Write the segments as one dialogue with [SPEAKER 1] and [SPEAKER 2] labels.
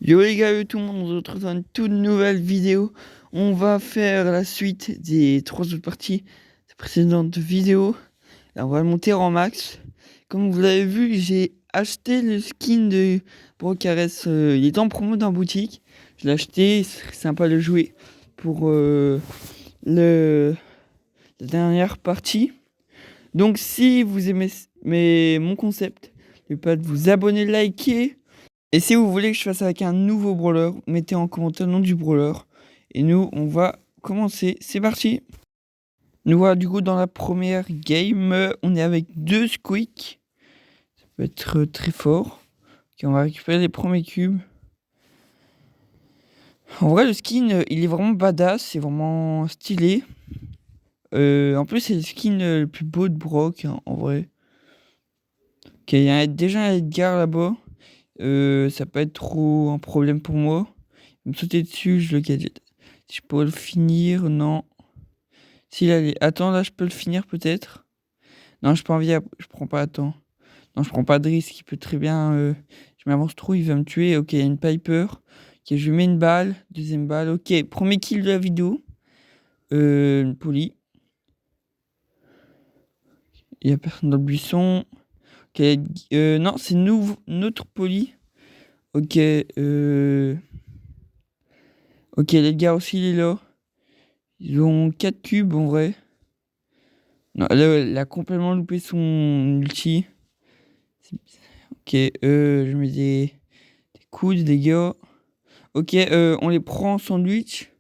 [SPEAKER 1] Yo les gars, yo tout le monde, on se retrouve dans une toute nouvelle vidéo. On va faire la suite des 3 autres parties des précédentes vidéos. Là, on va le monter en max. Comme vous l'avez vu, j'ai acheté le skin de Brocarès. Il est en promo dans la boutique. Je l'ai acheté, c'est sympa de jouer pour la dernière partie. Donc si vous aimez mon concept, n'oubliez pas de vous abonner, liker. Et si vous voulez que je fasse avec un nouveau brawler, mettez en commentaire le nom du brawler. Et nous, on va commencer. C'est parti. Nous voilà du coup dans la première game. On est avec 2 squeaks. Ça peut être très fort. Ok, on va récupérer les premiers cubes. En vrai, le skin, il est vraiment badass. C'est vraiment stylé. En plus, c'est le skin le plus beau de Brock, hein, en vrai. Ok, il y a déjà un Edgar là-bas. Ça peut être trop un problème pour moi. Il me sauter dessus, je le gadget. Si je peux le finir, non. Si là, attends, là, je peux le finir peut-être. Non, je pas envie, je prends pas, attends. Non, je prends pas de risque, il peut très bien... Je m'avance trop, il va me tuer. Ok, il y a une Piper. Ok, je lui mets une balle, deuxième balle. Ok, premier kill de la vidéo. Poli. Il y a personne dans le buisson. Ok, non, c'est notre poli. Ok, ok, les gars aussi, il est là. Ils ont 4 cubes en vrai. Non, là, elle a complètement loupé son ulti. Ok, je mets des coudes, des gars. Ok, on les prend en sandwich.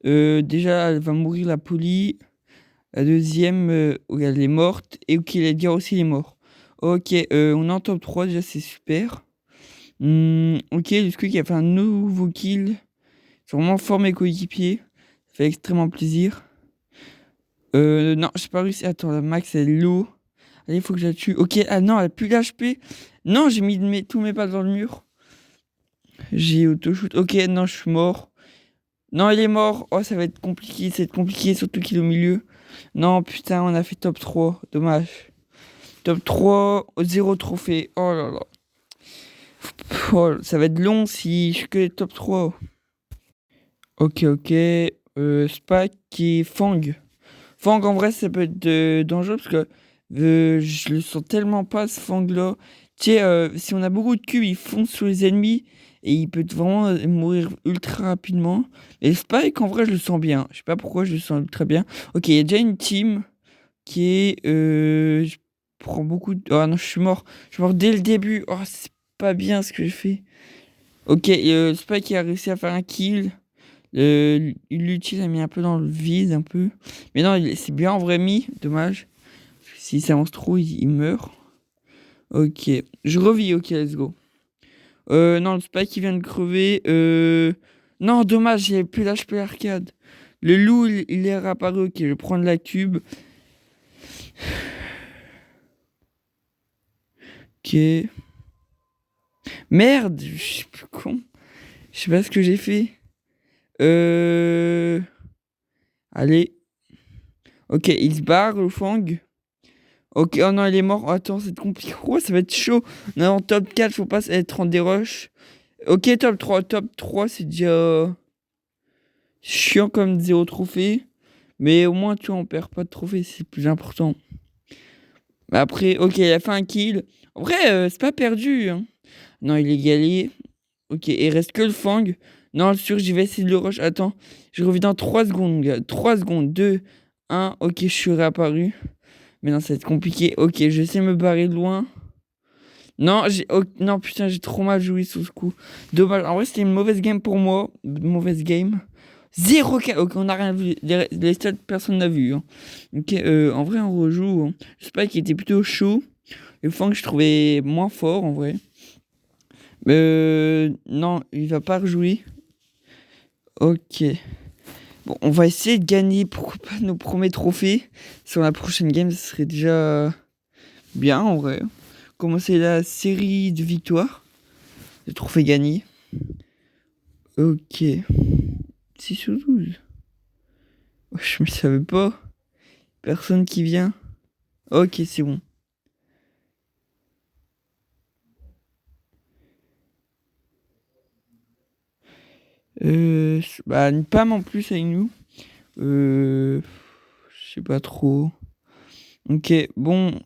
[SPEAKER 1] Déjà, elle va mourir la poly. La deuxième, elle est morte. Et ok, l'Edgar aussi, il est mort. Ok, on est en top 3, déjà, c'est super. Ok, le Squeak a fait un nouveau kill. C'est vraiment fort mes coéquipiers. Ça fait extrêmement plaisir. Non, j'ai pas réussi. Attends, la Max, elle est low. Allez, il faut que je la tue. Ok, ah non, elle a plus d'HP. Non, j'ai mis tous mes balles dans le mur. J'ai auto-shoot. Ok, non, je suis mort. Non, il est mort. Oh, ça va être compliqué. Ça va être compliqué, surtout qu'il est au milieu. Non, putain, on a fait top 3. Dommage. Top 3, 0 trophée. Oh là là. Oh, ça va être long si je suis que top 3. Ok, ok. Spike et Fang. Fang, en vrai, ça peut être dangereux parce que je le sens tellement pas, ce Fang-là. Tu sais, si on a beaucoup de cubes, il fonce sur les ennemis et il peut vraiment mourir ultra rapidement. Et Spike, en vrai, je le sens bien. Je sais pas pourquoi je le sens ultra bien. Ok, il y a déjà une team qui est... je prends beaucoup de... Oh non, je suis mort. Je suis mort dès le début. Oh, c'est pas bien ce que j'ai fait. Ok, Spike il a réussi à faire un kill. L'utile a mis un peu dans le vide, un peu. Mais non, c'est bien en vrai mis, dommage. S'il s'avance trop, il meurt. Ok, je revis, ok, let's go. Non, le Spike qui vient de crever. Non, dommage, il n'y avait plus l'HP arcade. Le loup, il est réapparu, ok, je vais prendre la cube. Ok. Merde, je suis plus con. Je sais pas ce que j'ai fait. Allez. Ok, il se barre, le Fang. Ok, oh non, il est mort. Oh, attends, c'est compliqué. Oh, ça va être chaud. Non, top 4, faut pas être en dérush. Ok, top 3. Top 3, c'est déjà chiant comme 0 trophée. Mais au moins, tu vois, on perd pas de trophée, c'est plus important. Mais après, ok, il a fait un kill. En vrai, c'est pas perdu, hein. Non, il est galé. Ok, il reste que le Fang. Non, sûr, j'y vais essayer de le rush. Attends, je reviens dans 3 secondes, gars. 3 secondes, 2, 1. Ok, je suis réapparu. Mais non, ça va être compliqué. Ok, je vais essayer de me barrer de loin. Non, non, putain, j'ai trop mal joué sur ce coup. Dommage. En vrai, c'était une mauvaise game pour moi. Mauvaise game. 0 K. Ok, on n'a rien vu. Les stats, personne n'a vu, hein. Ok, en vrai, on rejoue, hein. Je sais pas, qu'il était plutôt chaud. Le Fang, je trouvais moins fort, en vrai. Non, il va pas rejouer. Ok. Bon, on va essayer de gagner, pourquoi pas, nos premiers trophées. Sur la prochaine game, ce serait déjà bien, en vrai. Commencer la série de victoires. Le trophée gagné. Ok. 6 sur 12. Je me savais pas. Personne qui vient. Ok, c'est bon. Bah, une Pam en plus avec nous. Je sais pas trop. Ok, bon.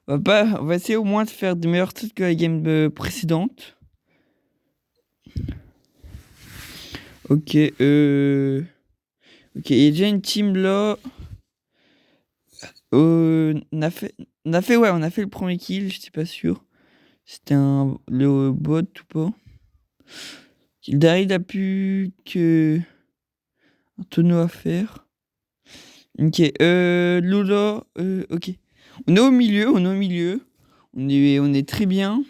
[SPEAKER 1] On va essayer au moins de faire de meilleurs trucs que la game précédente. Ok, ok, il y a déjà une team là. On a fait le premier kill, j'étais pas sûr. C'était le bot ou pas. Daryl a plus que un tonneau à faire. Ok, Lola, ok. On est au milieu, on est au milieu. On est très bien.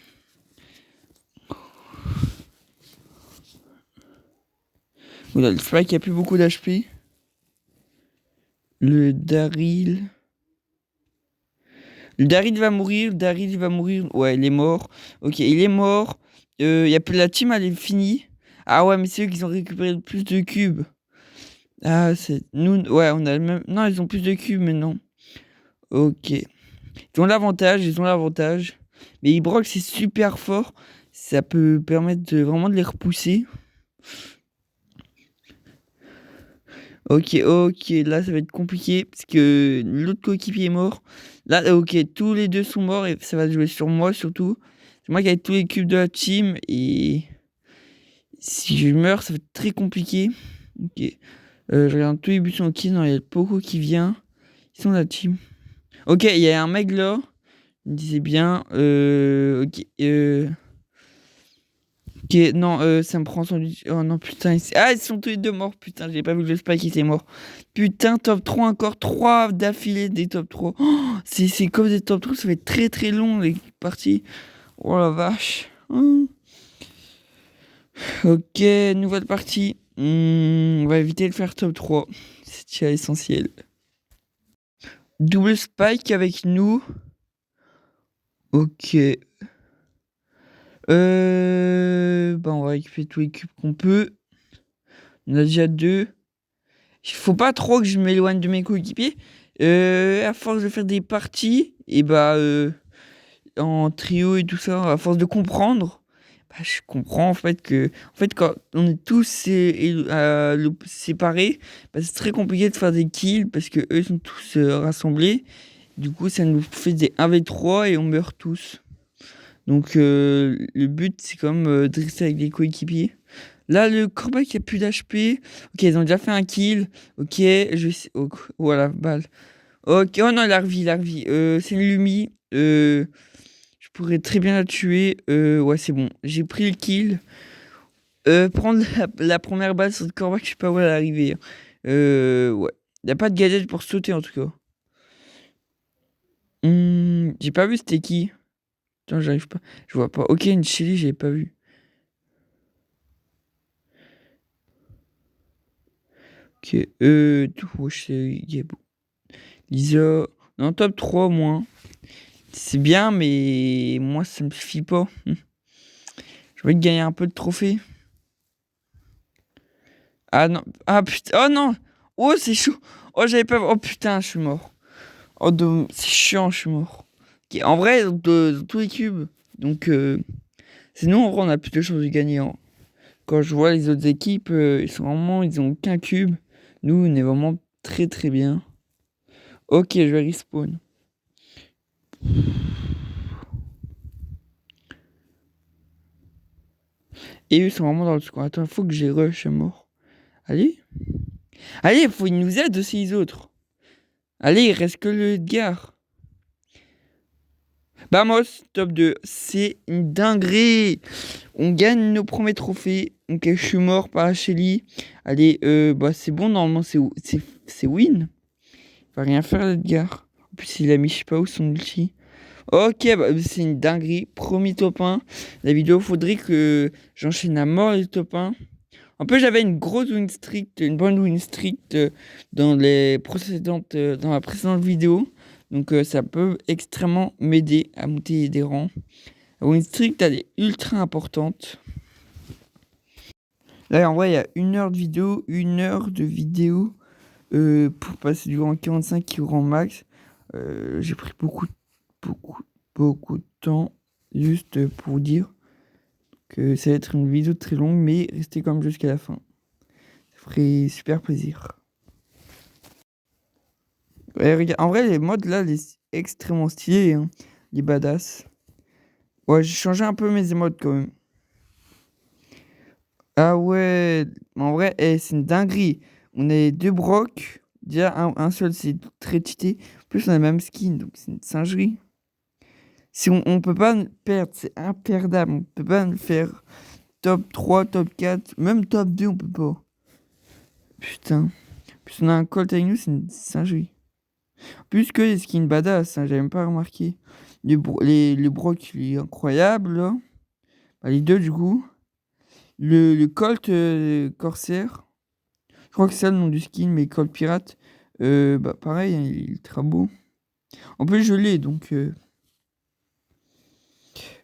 [SPEAKER 1] Voilà, le Spike a plus beaucoup d'HP. Le Daryl. Le Daryl va mourir, le Daryl va mourir. Ouais, il est mort. Ok, il est mort. La team, elle est finie. Ah ouais, mais c'est eux qui ont récupéré le plus de cubes. Ah, c'est nous. Ouais, on a le même. Non, ils ont plus de cubes maintenant. Ok. Ils ont l'avantage, ils ont l'avantage. Mais Ibrox, c'est super fort. Ça peut permettre vraiment de les repousser. Ok, ok, là ça va être compliqué parce que l'autre coéquipier est mort. Là, ok, tous les deux sont morts et ça va jouer sur moi surtout. C'est moi qui ai tous les cubes de la team et si je meurs, ça va être très compliqué. Ok, je regarde tous les buts sont ok. Non, il y a le Poco qui vient. Ils sont la team. Ok, il y a un mec là. Il me disait bien. Ok, ok, non, ça me prend son... Oh non, putain. Ils sont tous les deux morts. Putain, j'ai pas vu que le Spike était mort. Putain, top 3 encore. 3 d'affilée des top 3. Oh, c'est comme des top 3. Ça va être très très long les parties. Oh la vache. Ok, nouvelle partie. On va éviter de faire top 3. C'est déjà essentiel. Double Spike avec nous. Ok. Bah on va récupérer tous les cubes qu'on peut. On a déjà 2. Il faut pas trop que je m'éloigne de mes coéquipiers. À force de faire des parties, et bah en trio et tout ça, à force de comprendre, bah, je comprends en fait quand on est tous séparés, bah, c'est très compliqué de faire des kills parce que eux sont tous rassemblés. Du coup, ça nous fait des 1v3 et on meurt tous. Donc le but c'est quand même de rester avec des coéquipiers. Là, le corbeau qui a plus d'HP. Ok, ils ont déjà fait un kill. Ok, voilà, balle. Ok, oh non, il a revi. C'est une Lumi. Je pourrais très bien la tuer. Ouais, c'est bon. J'ai pris le kill. Prendre la première balle sur le corbeau, je sais pas où elle est arrivée, hein. Ouais. Il n'y a pas de gadget pour sauter en tout cas. J'ai pas vu c'était qui. Attends, j'arrive pas. Je vois pas. Ok, une Chili, j'avais pas vu. Ok, tout. Lisa. Non, top 3 au moins. C'est bien, mais moi, ça me suffit pas. Je vais gagner un peu de trophées. Ah non. Ah putain. Oh non. Oh, c'est chaud. Oh, j'avais pas. Oh putain, je suis mort. Oh, c'est chiant, je suis mort. Ok, en vrai, dans tous les cubes. Donc, c'est nous, en vrai, on a plus de chances de gagner, hein. Quand je vois les autres équipes, ils ont qu'un cube. Nous, on est vraiment très très bien. Ok, je vais respawn. Et eux sont vraiment dans le score. Attends, faut que j'ai rush à mort. Allez. Allez, il faut qu'ils nous aident aussi les autres. Allez, il reste que le Edgar. Vamos, top 2. C'est une dinguerie. On gagne nos premiers trophées. Ok, je suis mort par Shelly. Allez, bah c'est bon, normalement c'est win. Il va rien faire l'Edgar. En plus, il a mis je sais pas où son ulti. Ok, bah, c'est une dinguerie. Premier top 1. La vidéo, faudrait que j'enchaîne à mort les top 1. En plus, j'avais une grosse win streak, une bonne win streak dans la précédente vidéo. Donc, ça peut extrêmement m'aider à monter des rangs. La win streak, elle est ultra importante. Là, en vrai, il y a 1 heure de vidéo pour passer du rang 45 au rang max. J'ai pris beaucoup de temps juste pour vous dire. que ça va être une vidéo très longue, mais restez quand même jusqu'à la fin. Ça ferait super plaisir. Ouais, regarde, en vrai, les modes là, les extrêmement stylés, hein. Les badass. Ouais, j'ai changé un peu mes émotes quand même. Ah ouais, en vrai, c'est une dinguerie. On a deux brocs. Déjà, un seul, c'est très cheaté. En plus, on a le même skin, donc c'est une singerie. Si on peut pas perdre, c'est imperdable. On peut pas le faire top 3, top 4, même top 2, on peut pas. Putain. En plus, on a un Colt avec nous, c'est une singerie. Plus que les skins badass, hein, j'avais même pas remarqué. Le broc, il est incroyable, là. Bah, les deux, du coup. Le Colt Corsair. Je crois que c'est ça le nom du skin, mais Colt Pirate. Bah, pareil, hein, il est très beau. En plus, je l'ai, donc.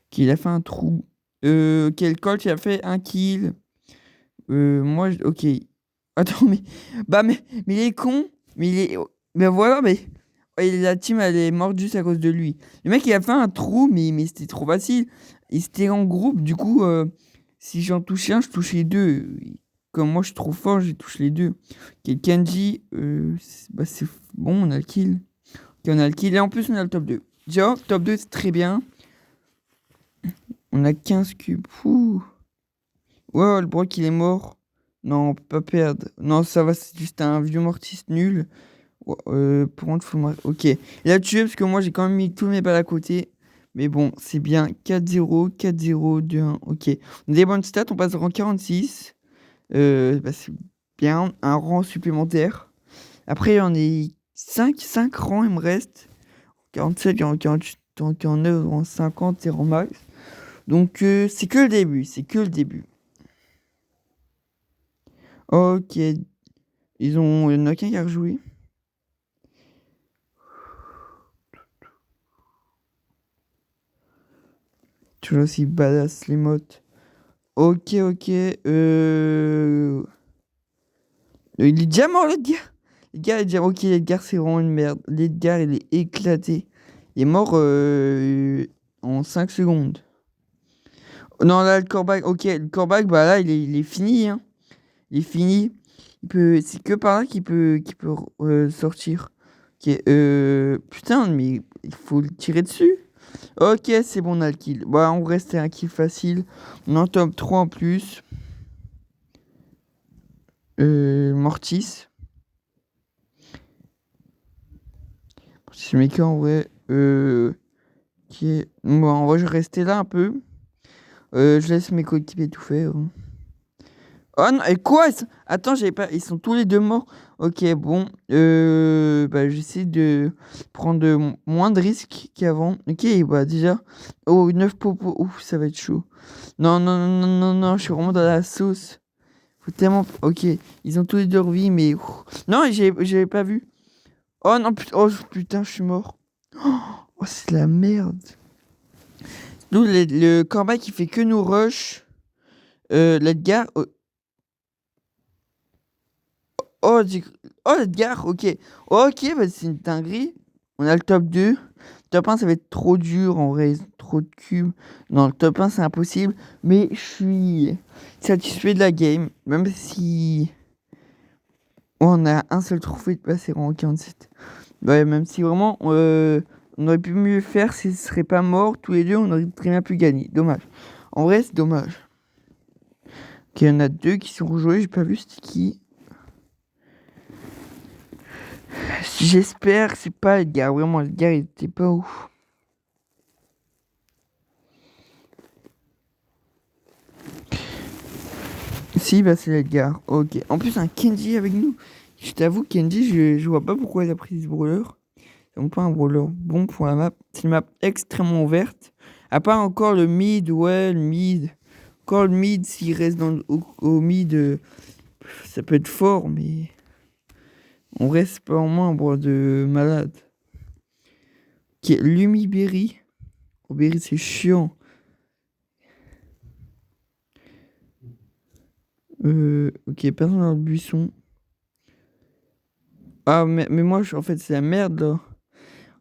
[SPEAKER 1] Qu'il a fait un trou. Ok, le Colt, il a fait un kill. Moi, ok. Attends, mais. Bah, mais il est con. Mais il est. Mais voilà, mais. Ouais, la team, elle est morte juste à cause de lui. Le mec, il a fait un trou, mais c'était trop facile. Ils étaient en groupe, du coup, si j'en touchais un, je touchais les deux. Comme moi, je suis trop fort, j'ai touché les deux. Ok, Kenji, bah, c'est bon, on a le kill. Ok, on a le kill. Et en plus, on a le top 2. Déjà, top 2, c'est très bien. On a 15 cubes. Ouh. Ouais, le broc, il est mort. Non, on peut pas perdre. Non, ça va, c'est juste un vieux mortis nul. Ouais, pour contre, ok. Il a tué parce que moi, j'ai quand même mis tous mes balles à côté. Mais bon, c'est bien. 4-0, 4-0, 2-1. Ok. On a des bonnes stats, on passe au rang 46. Bah, c'est bien. Un rang supplémentaire. Après, on est 5 rangs, il me reste. 47, 48, 49, 50 et rang max. Donc, c'est que le début. C'est que le début. Ok. Il y en a qu'un qui a rejoué. Toujours aussi badass les mottes. Ok, ok. Il est déjà mort, l'Edgar. L'Edgar est déjà. Ok, l'Edgar, c'est vraiment une merde. L'Edgar, il est éclaté. Il est mort en 5 secondes. Non, là, le Corbac. Ok, le Corbac, bah là, il est fini, hein. Il est fini. C'est que par là qu'il peut sortir. Ok, putain, mais il faut le tirer dessus. Ok, c'est bon, on a le kill. Bah, on reste un kill facile. On en top 3 en plus. Mortis. C'est le mec en vrai. Qui est. Bon, en vrai, je vais rester là un peu. Je laisse mes coéquipiers tout faire, hein. Oh non, et quoi? Attends, j'avais pas. Ils sont tous les deux morts. Ok, bon. Bah, j'essaie de prendre moins de risques qu'avant. Ok, bah, déjà. Oh, 9 popos. Ouf, ça va être chaud. Non, non, non, non, non, non, je suis vraiment dans la sauce. Faut tellement. Ok, ils ont tous les deux revis, mais. Non, j'avais pas vu. Oh non, putain, oh, putain, je suis mort. Oh, c'est de la merde. Nous, le combat qui fait que nous rush. L'Edgar. Oh, oh, l'Edgar, ok. Ok, bah, c'est une dinguerie. On a le top 2. Top 1, ça va être trop dur en vrai. Trop de cubes. Non, le top 1, c'est impossible. Mais je suis satisfait de la game. Même si. On a un seul trophée de passer en 47. Ouais, même si vraiment on aurait pu mieux faire si ce serait pas mort tous les deux, on aurait très bien pu gagner. Dommage. En vrai, c'est dommage. Ok, il y en a deux qui sont rejoués, j'ai pas vu c'était qui. J'espère que c'est pas le gars. Vraiment, le gars, il était pas ouf. Si, bah c'est l'Edgar. Ok. En plus, un Kenji avec nous. Je t'avoue, Kenji, je vois pas pourquoi il a pris ce brawler. C'est vraiment pas un brawler bon pour la map. C'est une map extrêmement ouverte. À part encore le mid, ouais, le mid. Encore le mid, s'il reste au mid, ça peut être fort, mais on reste pas en moins un brawler de malade. Ok, Lumiberry. Oh, Berry, c'est chiant. Ok, personne dans le buisson. Ah, mais moi, en fait, c'est la merde, là.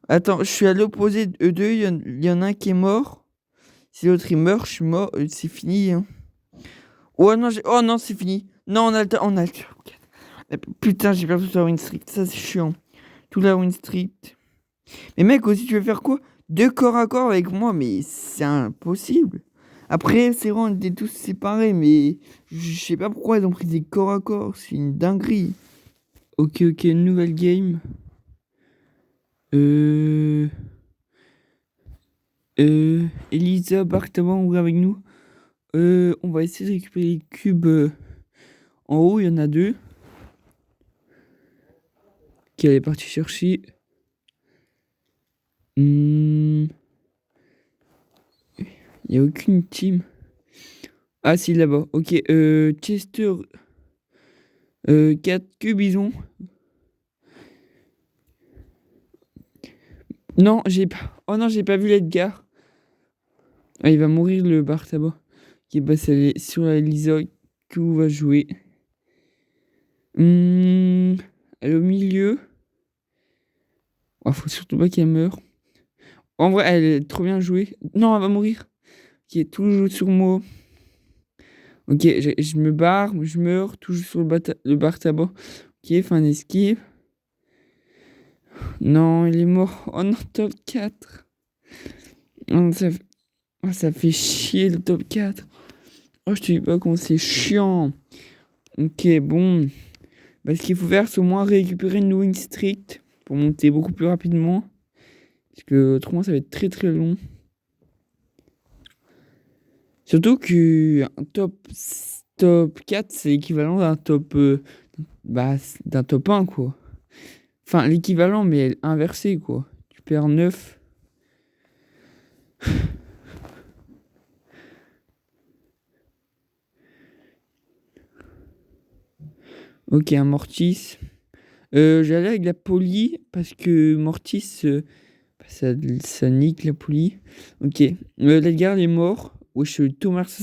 [SPEAKER 1] Attends, je suis à l'opposé d'eux deux. Il y en a un qui est mort. Si l'autre il meurt, je suis mort, c'est fini. Hein. Oh non, c'est fini. Non, on a le top 4. Putain, j'ai perdu toute la win streak. Ça, c'est chiant. Toute la win streak. Mais mec, aussi, tu veux faire quoi? 2 corps à corps avec moi, mais c'est impossible. Après, c'est vrai, on était tous séparés, mais je sais pas pourquoi ils ont pris des corps à corps. C'est une dinguerie. Ok, nouvelle game. Elisa, Barthaban, ouvre avec nous. On va essayer de récupérer les cubes. En haut, il y en a 2. Ok, elle est partie chercher. Il n'y a aucune team. Ah, si, là-bas. Ok, Chester. 4 cubes, ils ont. Non, j'ai pas. Oh non, j'ai pas vu l'Edgar. Ah, il va mourir le bar tabac. Qui est passé sur la Lisa. Qui va jouer. Elle est au milieu. Oh, faut surtout pas qu'elle meure. En vrai, elle est trop bien jouée. Non, elle va mourir. Qui est toujours sur moi. Ok, je me barre, je meurs, toujours sur le bar tabac. Ok, fin d'esquive. Non, il est mort. Oh non, top 4. Oh, ça fait chier le top 4. Oh, je te dis pas comment c'est chiant. Ok, bon. Bah, ce qu'il faut faire, c'est au moins récupérer une win streak pour monter beaucoup plus rapidement. Parce que autrement, ça va être très très long. Surtout qu'un top 4, c'est l'équivalent d'un d'un top 1, quoi. Enfin, l'équivalent, mais inversé, quoi. Tu perds 9. Ok, un Mortis. J'allais avec la Poly parce que Mortis, ça nique la Poly. Ok. L'Edgar est mort. Wesh, Thomas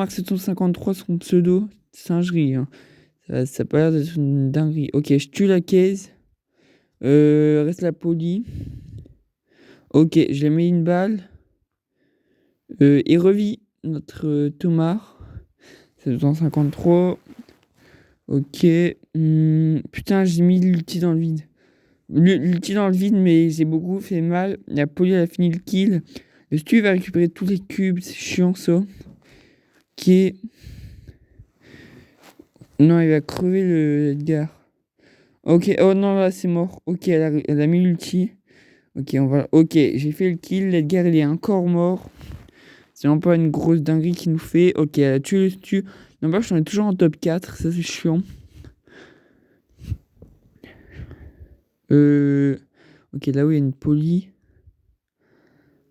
[SPEAKER 1] 753, son pseudo. Singerie. Hein. Ça a pas l'air d'être une dinguerie. Ok, je tue la caisse. Reste la Poly. Ok, je lui mets une balle. Et revit notre Thomas. 753. Ok. Putain, j'ai mis l'ulti dans le vide. L'ulti dans le vide, mais j'ai beaucoup fait mal. La Poly, elle a fini le kill. Le Stu va récupérer tous les cubes. C'est chiant, ça. Ok. Non, il va crever le Edgar. Ok. Oh non, là, c'est mort. Ok, elle a mis l'ulti. Ok, Ok, j'ai fait le kill. L'Edgar, il est encore mort. C'est vraiment pas une grosse dinguerie qu'il nous fait. Ok, elle a tué le Stu. Non, bah, je suis toujours en top 4. Ça, c'est chiant. Ok, là où il y a une Poly.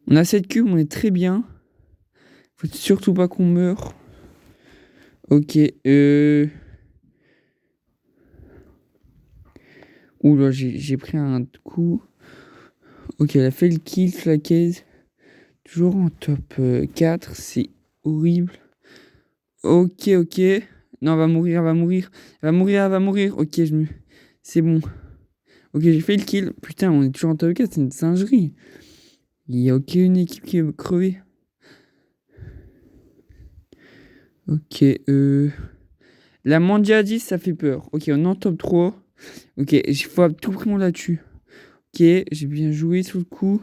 [SPEAKER 1] On a 7 cubes, on est très bien. Faut surtout pas qu'on meure. Ok, Oula, j'ai pris un coup. Ok, elle a fait le kill, la caisse. Toujours en top 4, c'est horrible. Ok. Non, elle va mourir, elle va mourir. Elle va mourir. Ok, c'est bon. Ok, j'ai fait le kill. Putain, on est toujours en top 4, c'est une singerie. Il n'y a aucune équipe qui est crevée. Ok, La Mandia 10, ça fait peur. Ok, on est en top 3. Ok, il faut à tout prix on la tue. Ok, j'ai bien joué sur le coup.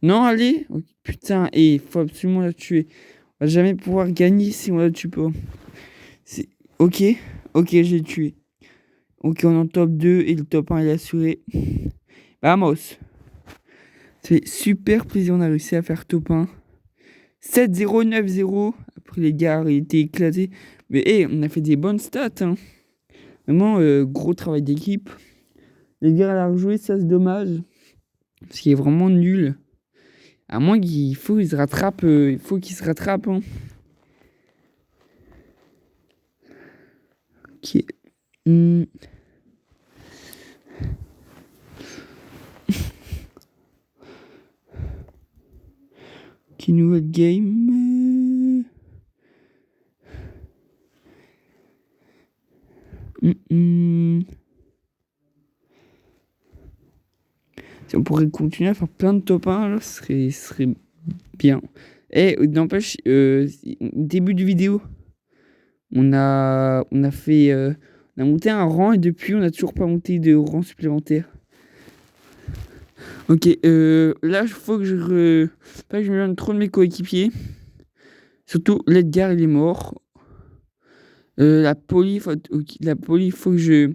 [SPEAKER 1] Non, allez. Okay, putain, il faut absolument la tuer. On va jamais pouvoir gagner si on la tue pas. Ok, j'ai tué. Ok, on est en top 2 et le top 1 est assuré. Vamos. Ça fait super plaisir, on a réussi à faire top 1. 7-0-9-0. Après, les gars, ils étaient éclatés. Mais hey, on a fait des bonnes stats. Hein. Vraiment, gros travail d'équipe. Les gars, à la rejouer, ça c'est dommage. Parce qu'il est vraiment nul. À moins qu'il faut qu'il se rattrape. Il faut qu'il se rattrape. Hein. Ok. Ok, nouvelle game. Si on pourrait continuer à faire plein de top 1, là, ce serait bien. N'empêche, début de vidéo, on a fait, on a monté un rang et depuis, on n'a toujours pas monté de rang supplémentaire. Ok, là, il faut que pas que je me donne trop de mes coéquipiers. Surtout, l'Edgar, il est mort. La Polly, faut que je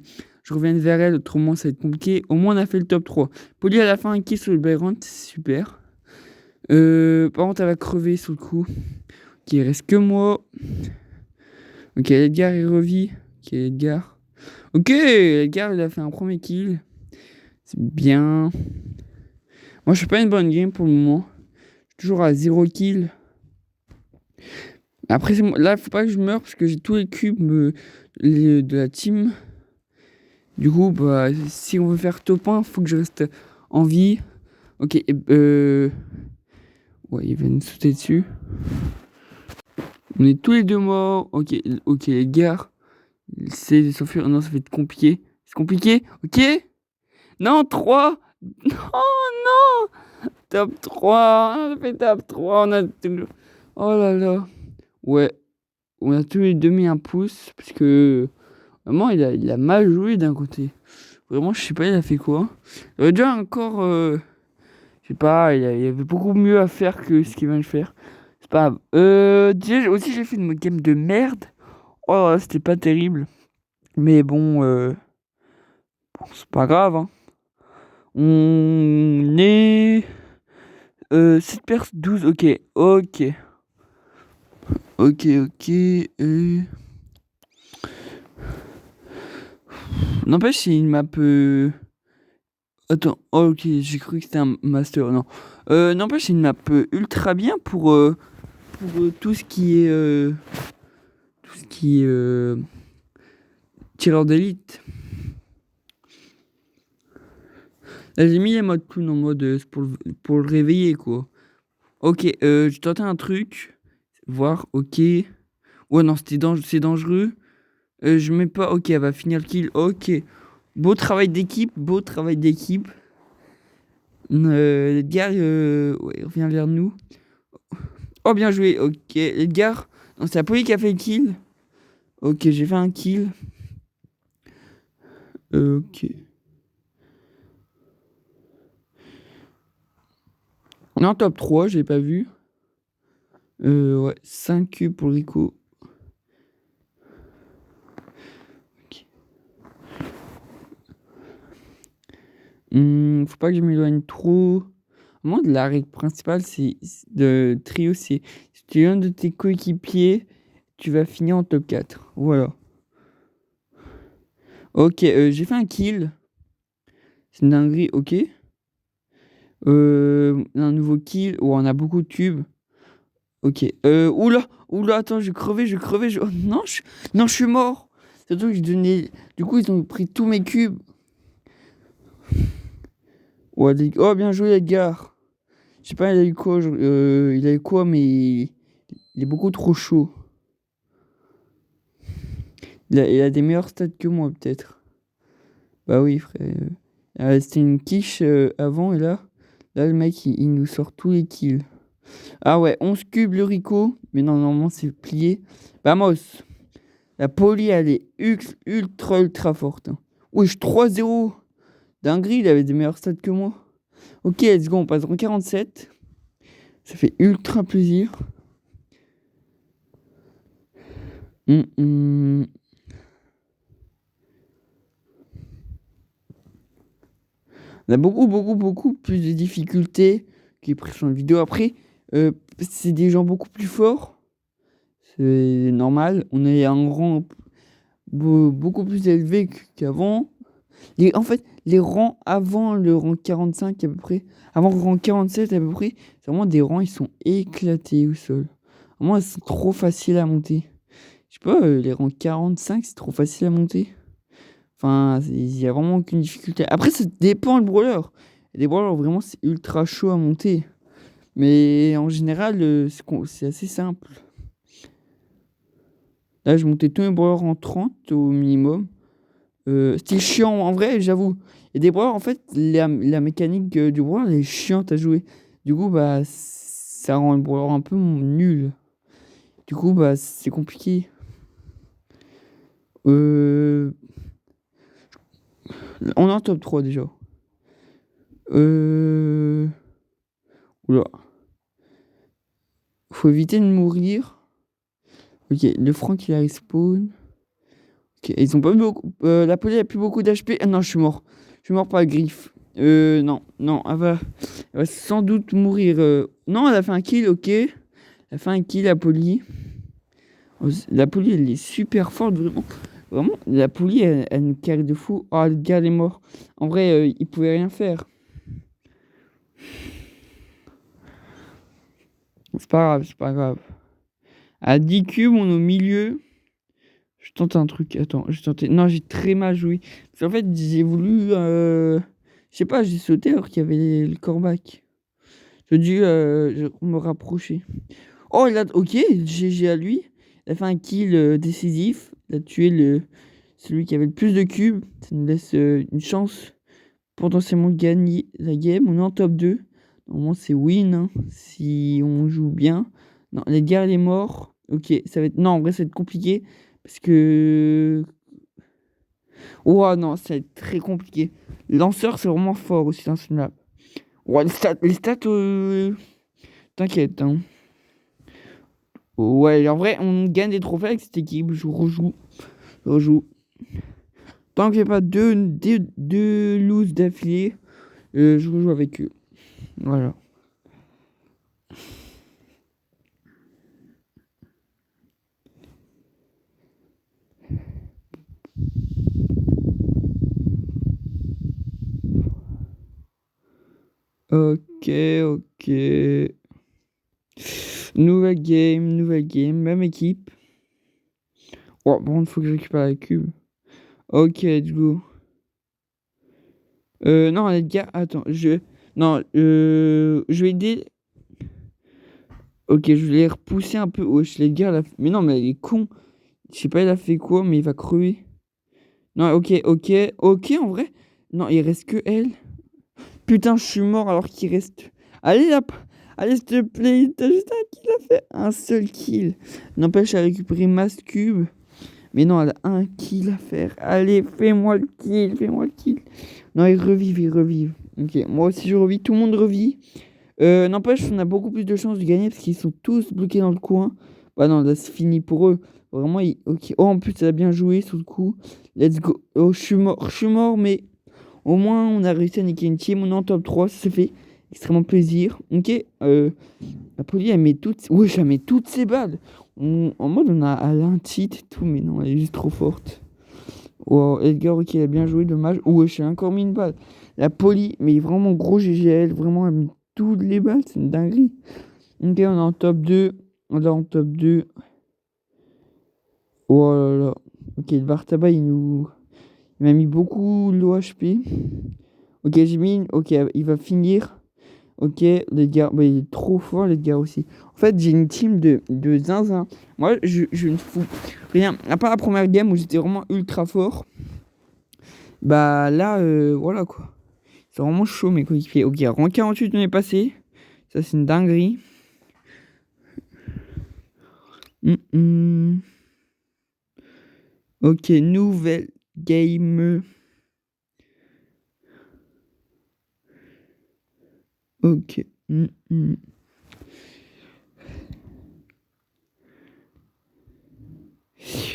[SPEAKER 1] revienne vers elle, autrement ça va être compliqué. Au moins, on a fait le top 3. Polly, à la fin, un kill sur le Byron, c'est super. Par contre, elle va crever sur le coup. Ok, il reste que moi. Ok, Edgar, il revit. Ok, Edgar. Ok, Edgar, il a fait un premier kill. C'est bien. Moi, je fais pas une bonne game pour le moment. Je suis toujours à 0 kill. Après, là, faut pas que je meure parce que j'ai tous les cubes de la team. Du coup, bah, si on veut faire top 1, faut que je reste en vie. Ok, ouais, il va nous sauter dessus. On est tous les deux morts. Ok, les gars. C'est s'enfuir. Non, ça va être compliqué. C'est compliqué. Ok. Non, 3. Non, non. Top 3. On a fait top 3. Oh là là. Ouais. On a tous les deux mis un pouce. Parce que vraiment, il a mal joué d'un côté. Vraiment, je sais pas, il a fait quoi. Il avait déjà encore. Je sais pas, il y avait beaucoup mieux à faire que ce qu'il vient de faire. C'est pas grave. Déjà, aussi, j'ai fait une game de merde. Oh, c'était pas terrible. Mais bon, c'est pas grave. Hein. On est. 7 perses, 12. Ok, ok. Ok, ok. N'empêche, c'est une map. Attends, oh, ok, j'ai cru que c'était un master. Non. N'empêche, c'est une map ultra bien pour tout ce qui est. Tout ce qui est. Tireur d'élite. Là, j'ai mis les modes clown en mode pour le réveiller, quoi. Ok, je tentais un truc. Voir, ok. Ouais, non, c'est dangereux. Je mets pas. Ok, elle va finir le kill. Ok. Beau travail d'équipe, beau travail d'équipe. Edgar, ouais, il revient vers nous. Oh, bien joué. Ok, Edgar. Non, c'est la police qui a fait le kill. Ok, j'ai fait un kill. Ok. Non, top 3, j'ai pas vu. Ouais, 5 cubes pour Rico. Okay. Faut pas que je m'éloigne trop. Moi, la règle principale, c'est de trio, c'est si tu es un de tes coéquipiers, tu vas finir en top 4. Voilà. Ok, j'ai fait un kill. C'est une dinguerie, ok. Un nouveau kill. Oh, on a beaucoup de cubes. Ok. Oula, attends, je crevais. Oh, non, non, je suis mort. Surtout que je donnais. Du coup, ils ont pris tous mes cubes. Ouais, oh, bien joué, Edgar. Je sais pas, il a eu quoi, mais il est beaucoup trop chaud. Il a des meilleurs stats que moi, peut-être. Bah oui, frère. C'était une quiche avant, et là, le mec, il nous sort tous les kills. Ah ouais, 11 cubes, le Rico. Mais non, normalement, c'est plié. Vamos. La Poly, elle est ultra forte. Hein. Wesh, 3-0. Dinguerie, il avait des meilleurs stats que moi. Ok, let's go, on passe en 47. Ça fait ultra plaisir. On a beaucoup plus de difficultés que les précédentes vidéos. Après, c'est des gens beaucoup plus forts. C'est normal. On est à un rang beaucoup plus élevé qu'avant. En fait, les rangs avant le rang 45 à peu près, avant le rang 47 à peu près, c'est vraiment des rangs, ils sont éclatés au sol. Vraiment, ils sont trop faciles à monter. Je sais pas, les rangs 45, c'est trop facile à monter. Enfin, il y a vraiment aucune difficulté. Après, ça dépend le brawler. Les brawlers, vraiment, c'est ultra chaud à monter. Mais en général, c'est assez simple. Là, je montais tous mes brawlers en 30 au minimum. C'était chiant, en vrai, j'avoue. Et des brawlers, en fait, la mécanique du brawler, elle est chiante à jouer. Du coup, bah, ça rend le brawler un peu nul. Du coup, bah, c'est compliqué. On est en top 3 déjà. Oula. Faut éviter de mourir. Ok, le Franck il a respawn. Ok, ils ont pas beaucoup. La Polly a plus beaucoup d'HP. Ah non, je suis mort. Je suis mort par la griffe. Non, non, elle va sans doute mourir. Non, elle a fait un kill, ok. Elle a fait un kill, la Polly. La Polly, elle est super forte, vraiment. Vraiment, la Polly, elle nous carry de fou. Oh, le gars, il est mort. En vrai, il pouvait rien faire. C'est pas grave, c'est pas grave. À 10 cubes, on est au milieu. Je tente un truc. Attends, je tentais. Non, j'ai très mal joué. Parce qu'en fait, j'ai voulu. Je sais pas, j'ai sauté alors qu'il y avait le corbac. J'ai dû me rapprocher. Oh, il a. Ok, GG à lui. Il a fait un kill décisif. Il a tué celui qui avait le plus de cubes. Ça nous laisse une chance potentiellement de gagner la game. On est en top 2. Normalement, c'est win hein, si on joue bien. Non, l'Edgar, il est mort. Ok, ça va être. Non, en vrai, ça va être compliqué. Parce que. Oh non, ça va être très compliqué. Lanceur, c'est vraiment fort aussi dans ce map. Ouais, les stats t'inquiète. Hein. Ouais, en vrai, on gagne des trophées avec cette équipe. Je rejoue. Tant que j'ai pas deux loses d'affilée, je rejoue avec eux. Voilà. Ok. Nouvelle game, même équipe. Oh, bon, il faut que je récupère la cube. Ok, let's go. Non, les gars, attends, non, je vais aider. Ok, je vais les repousser un peu. Wesh, les gars, là. Mais non, mais il est con. Je sais pas, il a fait quoi, mais il va crever. Non, ok, en vrai. Non, il reste que elle. Putain, je suis mort alors qu'il reste. Allez, là. Allez, s'il te plaît. T'as juste un kill à faire. Un seul kill. N'empêche à récupérer Mass Cube. Mais non, elle a un kill à faire. Allez, fais-moi le kill. Non, ils revivent. Ok, moi aussi je revis. Tout le monde revit. N'empêche, on a beaucoup plus de chances de gagner parce qu'ils sont tous bloqués dans le coin. Bah non, là c'est fini pour eux. Vraiment, ok. Oh, en plus, elle a bien joué sur le coup. Let's go. Oh, je suis mort, mais au moins on a réussi à niquer une team. On est en top 3, ça fait extrêmement plaisir. Ok. La police, elle met toutes. Ouais, elle met toutes ses balles. En mode, elle a un cheat et tout, mais non, elle est juste trop forte. Wow, Edgar, ok, elle a bien joué, dommage. Ouais, j'ai encore mis une balle. La poli, mais vraiment gros GGL, vraiment, elle a mis toutes les balles, c'est une dinguerie. Ok, on est en top 2. On est en top 2. Oh là là. Ok, le Bartaba, il m'a mis beaucoup l'OHP. Ok, j'ai mis. Ok, il va finir. Ok, les gars, bah, il est trop fort, les gars aussi. En fait, j'ai une team de zinzin. Moi, je ne fous rien. À part la première game où j'étais vraiment ultra fort. Bah là, voilà quoi. C'est vraiment chaud mes coéquipiers. Ok, rang 48, on est passé. Ça, c'est une dinguerie. Ok, nouvelle game. Ok.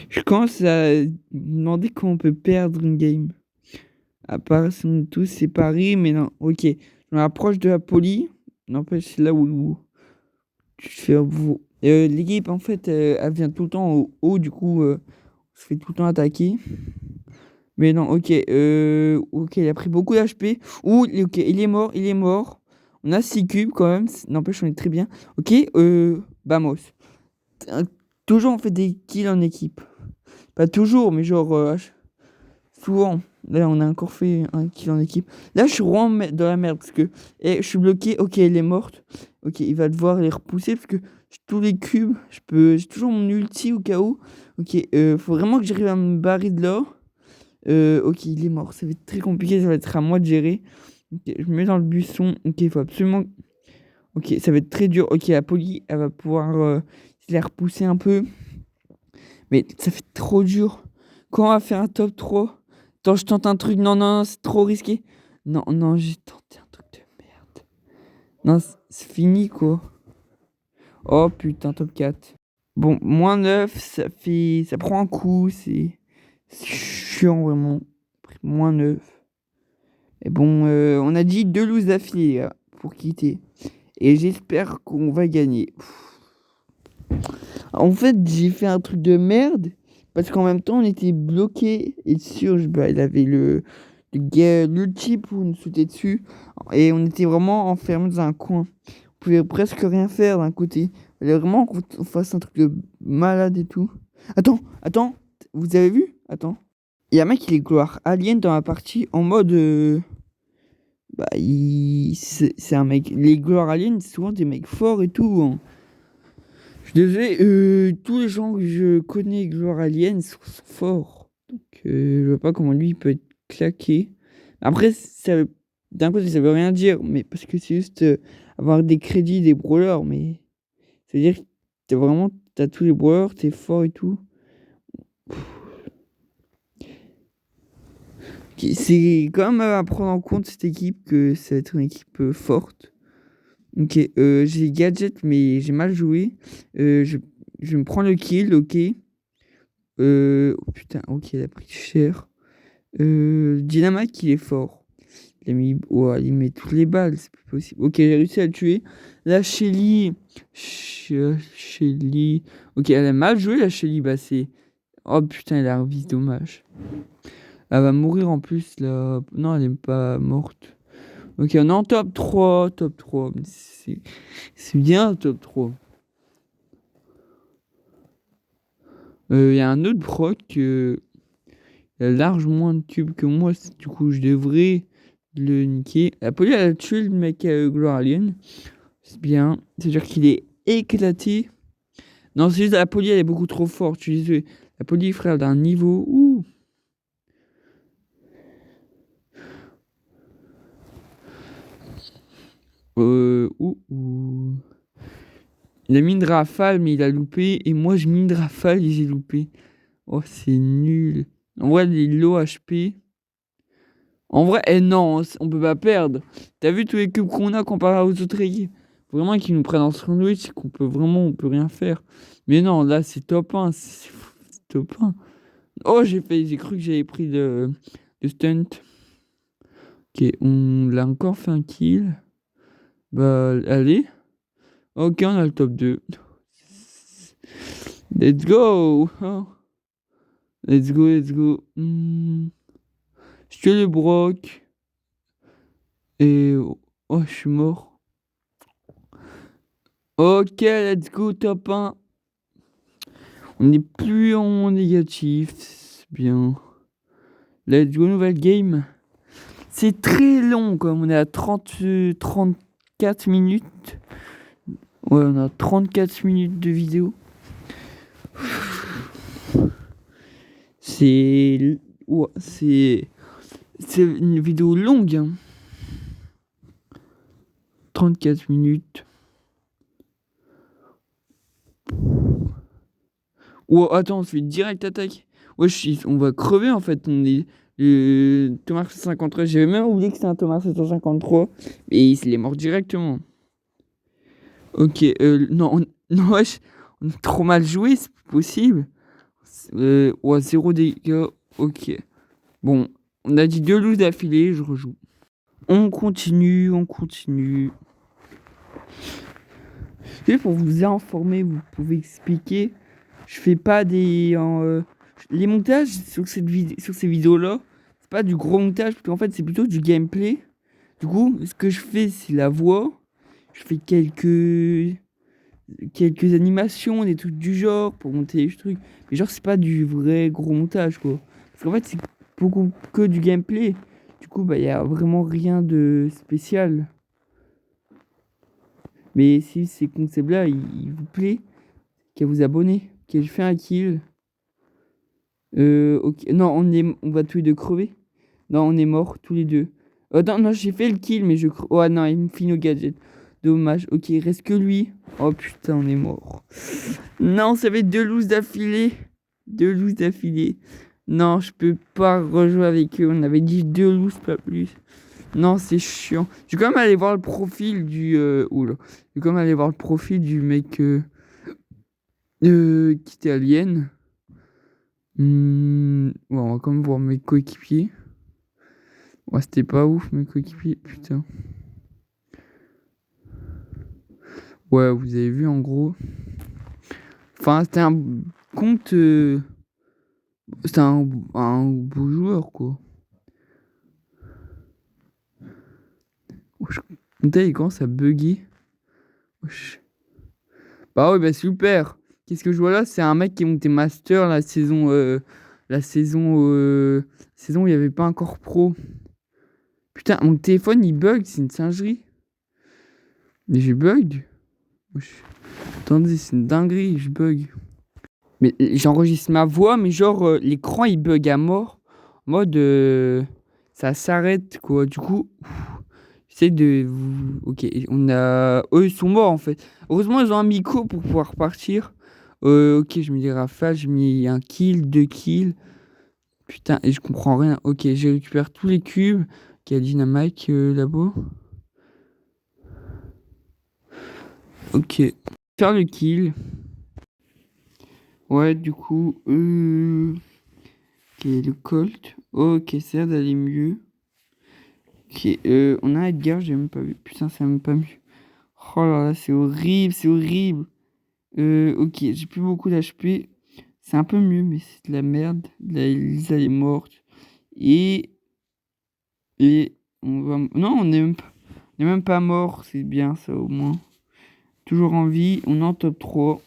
[SPEAKER 1] Je commence à me demander comment on peut perdre une game. À part si on est tous séparés, mais non. Ok. Je me rapproche de la poli. N'empêche, c'est là où tu te fais. L'équipe, en fait, elle vient tout le temps au haut. Du coup, on se fait tout le temps attaquer. Mais non, ok. Ok, il a pris beaucoup d'HP. Ouh, ok, il est mort. On a 6 cubes quand même. N'empêche, on est très bien. Ok, Vamos. Toujours on fait des kills en équipe. Pas toujours, mais genre souvent. Là, on a encore fait un kill en équipe. Là, je suis vraiment dans la merde parce que je suis bloqué. Ok, elle est morte. Ok, il va devoir les repousser parce que j'ai tous les cubes. J'ai toujours mon ulti au cas où. Ok, faut vraiment que j'arrive à me barrer de là. Ok, il est mort. Ça va être très compliqué. Ça va être à moi de gérer. Ok, je me mets dans le buisson. Ok, il faut absolument. Ok, ça va être très dur. Ok, Apolly, elle va pouvoir se la repousser un peu. Mais ça fait trop dur. Quand on va faire un top 3? Attends, je tente un truc. Non, non, non, c'est trop risqué. Non, non, j'ai tenté un truc de merde. Non, c'est fini, quoi. Oh putain, top 4. Bon, -9, ça fait. Ça prend un coup, c'est chiant, vraiment. -9. Et bon, on a dit 2 loses d'affilée là, pour quitter. Et j'espère qu'on va gagner. En fait, j'ai fait un truc de merde. Parce qu'en même temps, on était bloqué. Et sûr, bah, il avait l'ulti pour nous sauter dessus. Et on était vraiment enfermés dans un coin. On pouvait presque rien faire d'un côté. Il fallait vraiment qu'on fasse un truc de malade et tout. Attends, attends. Vous avez vu? Attends. Il y a un mec, il est gloire alien dans la partie en mode. Bah, c'est un mec. Les gloires aliens, c'est souvent des mecs forts et tout, hein. Je suis désolé, tous les gens que je connais gloire alien sont forts. Donc, je vois pas comment lui il peut être claqué. Après, d'un côté, ça veut rien dire, mais parce que c'est juste avoir des crédits des brawlers, mais c'est-à-dire que t'as tous les brawlers, t'es fort et tout. C'est quand même à prendre en compte cette équipe que ça va être une équipe forte. Ok, j'ai gadget, mais j'ai mal joué. Je me prends le kill, ok. Oh putain, ok, il a pris cher. Dynamite, il est fort. Il met toutes les balles, c'est plus possible. Ok, j'ai réussi à le tuer. La Shelly. Shelly. Ok, elle a mal joué, la Shelly. Bah, c'est. Oh putain, elle a un vice dommage. Elle va mourir en plus, là. Non, elle est pas morte. Ok, on est en top 3. Top 3. C'est bien, top 3. Il y a un autre proc. Il a large moins de cubes que moi. Du coup, je devrais le niquer. Apollo, elle a tué le mec Gloire Alien. C'est bien. C'est-à-dire qu'il est éclaté. Non, c'est juste Apollo, elle est beaucoup trop forte. Je suis désolé. Apollo, frère, d'un niveau. Ouh. Ouh. Il a mis une rafale, mais il a loupé. Et moi, je mis une rafale et j'ai loupé. Oh, c'est nul. En vrai, les low HP. En vrai, non, on peut pas perdre. T'as vu tous les cubes qu'on a comparé aux autres équipes? Vraiment qu'ils nous prennent en sandwich, c'est qu'on peut vraiment, on peut rien faire. Mais non, là, c'est top 1. C'est top 1. Oh, j'ai cru que j'avais pris le stunt. Ok, on l'a encore fait un kill. Bah, allez. Ok, on a le top 2. Let's go. Oh. Let's go, let's go. Je tue le broc. Et... Oh, je suis mort. Ok, let's go, top 1. On n'est plus en négatif. C'est bien. Let's go, nouvelle game. C'est très long, comme on est à 34 minutes. Ouais, on a 34 minutes de vidéo. C'est... Ouais, c'est une vidéo longue, hein. 34 minutes. Oh, attends, on se fait direct attaque. Ouais, on va crever en fait. On est Thomas 753. J'avais même oublié que c'était un Thomas 753. Et il est mort directement. Ok, non, non, wesh, on a trop mal joué, c'est pas possible. Ouais, 0 dégâts. Ok. Bon, on a dit 2 loses d'affilée, je rejoue. On continue, on continue. Juste pour vous informer, vous pouvez expliquer. Je fais pas les montages sur ces vidéos-là, c'est pas du gros montage, parce qu'en fait, c'est plutôt du gameplay. Du coup, ce que je fais, c'est la voix. Je fais quelques animations, des trucs du genre pour monter les trucs. Mais genre, c'est pas du vrai gros montage, quoi. Parce qu'en fait, c'est beaucoup que du gameplay. Du coup, bah, y a vraiment rien de spécial. Mais si ces concepts-là, ils vous plaît, qu'à vous abonner. Ok, je fais un kill. Ok. Non, on va tous les deux crever. Non, on est morts tous les deux. Non, non, j'ai fait le kill, mais je... Oh non, il me finit au gadget. Dommage. Ok, il reste que lui. Oh putain, on est mort. Non, ça va être 2 loses d'affilée. 2 loses d'affilée. Non, je peux pas rejouer avec eux. On avait dit 2 loses, pas plus. Non, c'est chiant. Je vais quand même aller voir le profil du... Oula. Je vais quand même aller voir le profil du mec qui était alien. Ouais, on va quand même voir mes coéquipiers. Ouais, c'était pas ouf, mes coéquipiers. Putain. Ouais, vous avez vu en gros. Enfin, c'était un compte. C'était un beau joueur, quoi. Wesh, mon tel, il commence à bugger. Wesh. Bah ouais, bah super. Qu'est-ce que je vois là? C'est un mec qui est monté master la saison. La saison. Saison où il n'y avait pas encore pro. Putain, mon téléphone il bug, c'est une singerie. Mais je bug. Wesh. Attendez, c'est une dinguerie, je bug. Mais j'enregistre ma voix, mais genre l'écran il bug à mort. En mode ça s'arrête quoi. Du coup, j'essaie de vous. Ok, on a. Eux ils sont morts en fait. Heureusement ils ont un micro pour pouvoir partir. Ok, je mets des rafales, j'ai mis un kill, 2 kills. Putain, et je comprends rien. Ok, j'ai récupéré tous les cubes. Il y a Dynamite là-bas. Ok. Faire le kill. Ouais, du coup. Ok, le Colt. Ok, ça a l'air d'aller mieux. Ok, on a Edgar, j'ai même pas vu. Putain, ça même pas mieux. Oh là là, c'est horrible, c'est horrible. Ok, j'ai plus beaucoup d'HP. C'est un peu mieux, mais c'est de la merde. La Lisa est morte. Et. Et. On va. Non, on est même pas mort. C'est bien ça au moins. Toujours en vie. On est en top 3.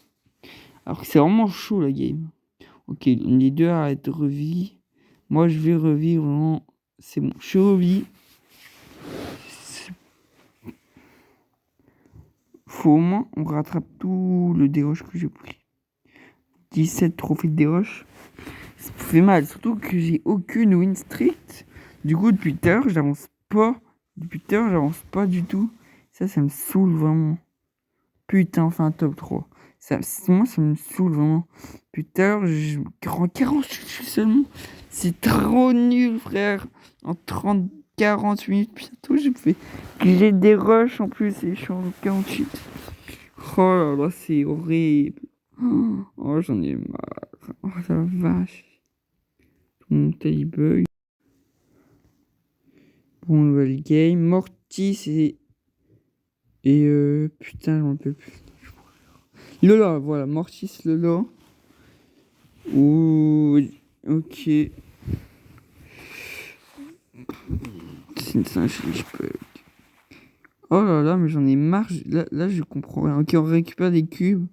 [SPEAKER 1] Alors que c'est vraiment chaud la game. Ok, les deux arrêtent de revivre. Moi, je vais revivre en. C'est bon, je suis revis. Faut au moins on rattrape tout le déroche que j'ai pris. 17 trophées de déroche. Ça me fait mal, surtout que j'ai aucune win streak. Du coup, depuis tout à l'heure, j'avance pas. Depuis tout à l'heure, j'avance pas du tout. Ça me saoule vraiment. Putain, enfin un top 3. Moi, ça me saoule vraiment. Depuis tout à l'heure, je rends 48 seulement. C'est trop nul, frère. En 40 minutes, bientôt, j'ai des rushs en plus et je suis en 48. Oh là là, c'est horrible. Oh, j'en ai marre. Oh la vache. Tout mon taille bug. Bon, nouvelle game. Mortis et putain, je m'en rappelle plus. Lola, voilà, Mortis, Lola. Ouh, ok. C'est une singerie, je peux. Oh là là, mais j'en ai marre. Là, je comprends rien. Ok, on récupère des cubes.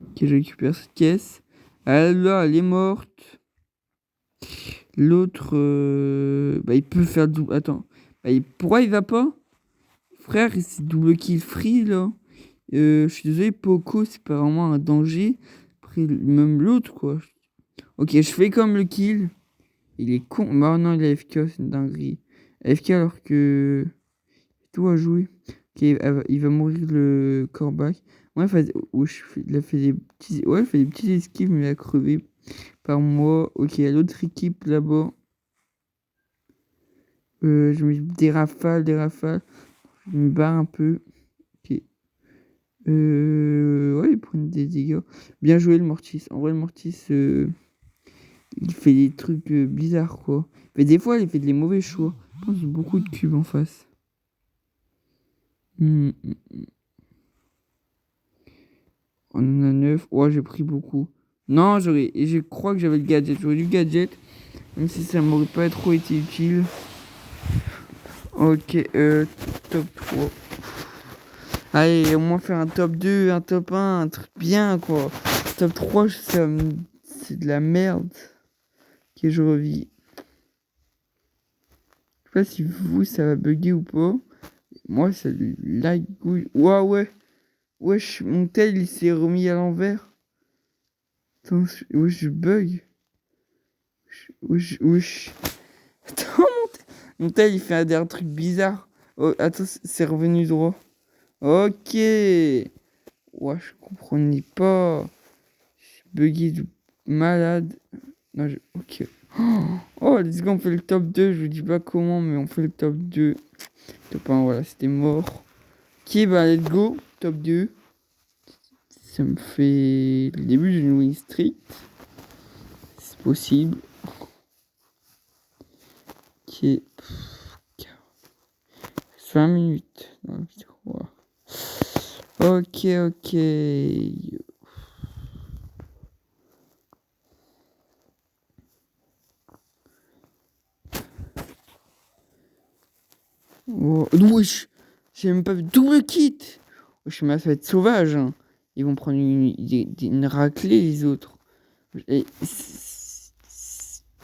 [SPEAKER 1] Ok, je récupère cette caisse. Elle, là, elle est morte. L'autre, bah, il peut faire double. Attends. Bah, pourquoi il va pas? Frère, c'est double kill free, là. Je suis désolé, Poco, c'est pas vraiment un danger. Après, même l'autre, quoi. Ok, je fais comme le kill. Il est con. Bah non, il est AFK, c'est une dinguerie. AFK alors que... Tout à jouer. Ok, il va mourir le corbac. Ouais, il a fait des petits... Ouais, il fait des petits esquives, mais il a crevé par moi. Ok, il y a l'autre équipe là-bas. Je mets des rafales, des rafales. Je me barre un peu. Ok. Ouais, il prend des dégâts. Bien joué le Mortis. En vrai, le Mortis, il fait des trucs bizarres, quoi. Mais des fois, il fait des mauvais choix. Je pense qu'il y a beaucoup de cubes en face. On en a 9. Ouais, j'ai pris beaucoup. Non, je crois que j'avais le gadget. J'aurais du gadget. Même si ça m'aurait pas trop été utile. Ok, top 3. Allez, au moins faire un top 2, un top 1, un truc bien, quoi. Top 3, c'est de la merde. Ok, je revis. Je sais pas si vous, ça va bugger ou pas. Moi, ça lag. Ouah, ouais. Wesh, mon tel, il s'est remis à l'envers. Attends, wesh, je bug. Wesh. Attends, mon tel, il fait un truc bizarre. Oh, attends, c'est revenu droit. Ok. Ouais, je comprenais pas. J'ai bugué de malade. Non, ok. Oh, let's go, on fait le top 2. Je vous dis pas comment, mais on fait le top 2. Top 1, voilà, c'était mort. Ok, bah, let's go. Top 2. Ça me fait le début d'une win streak. C'est possible. Ok. 20 minutes dans la vidéo. Ok, ok. Oh, wesh, j'ai même pas vu double kit. Wesh, mais ça va être sauvage. Hein. Ils vont prendre une raclée, les autres. Et,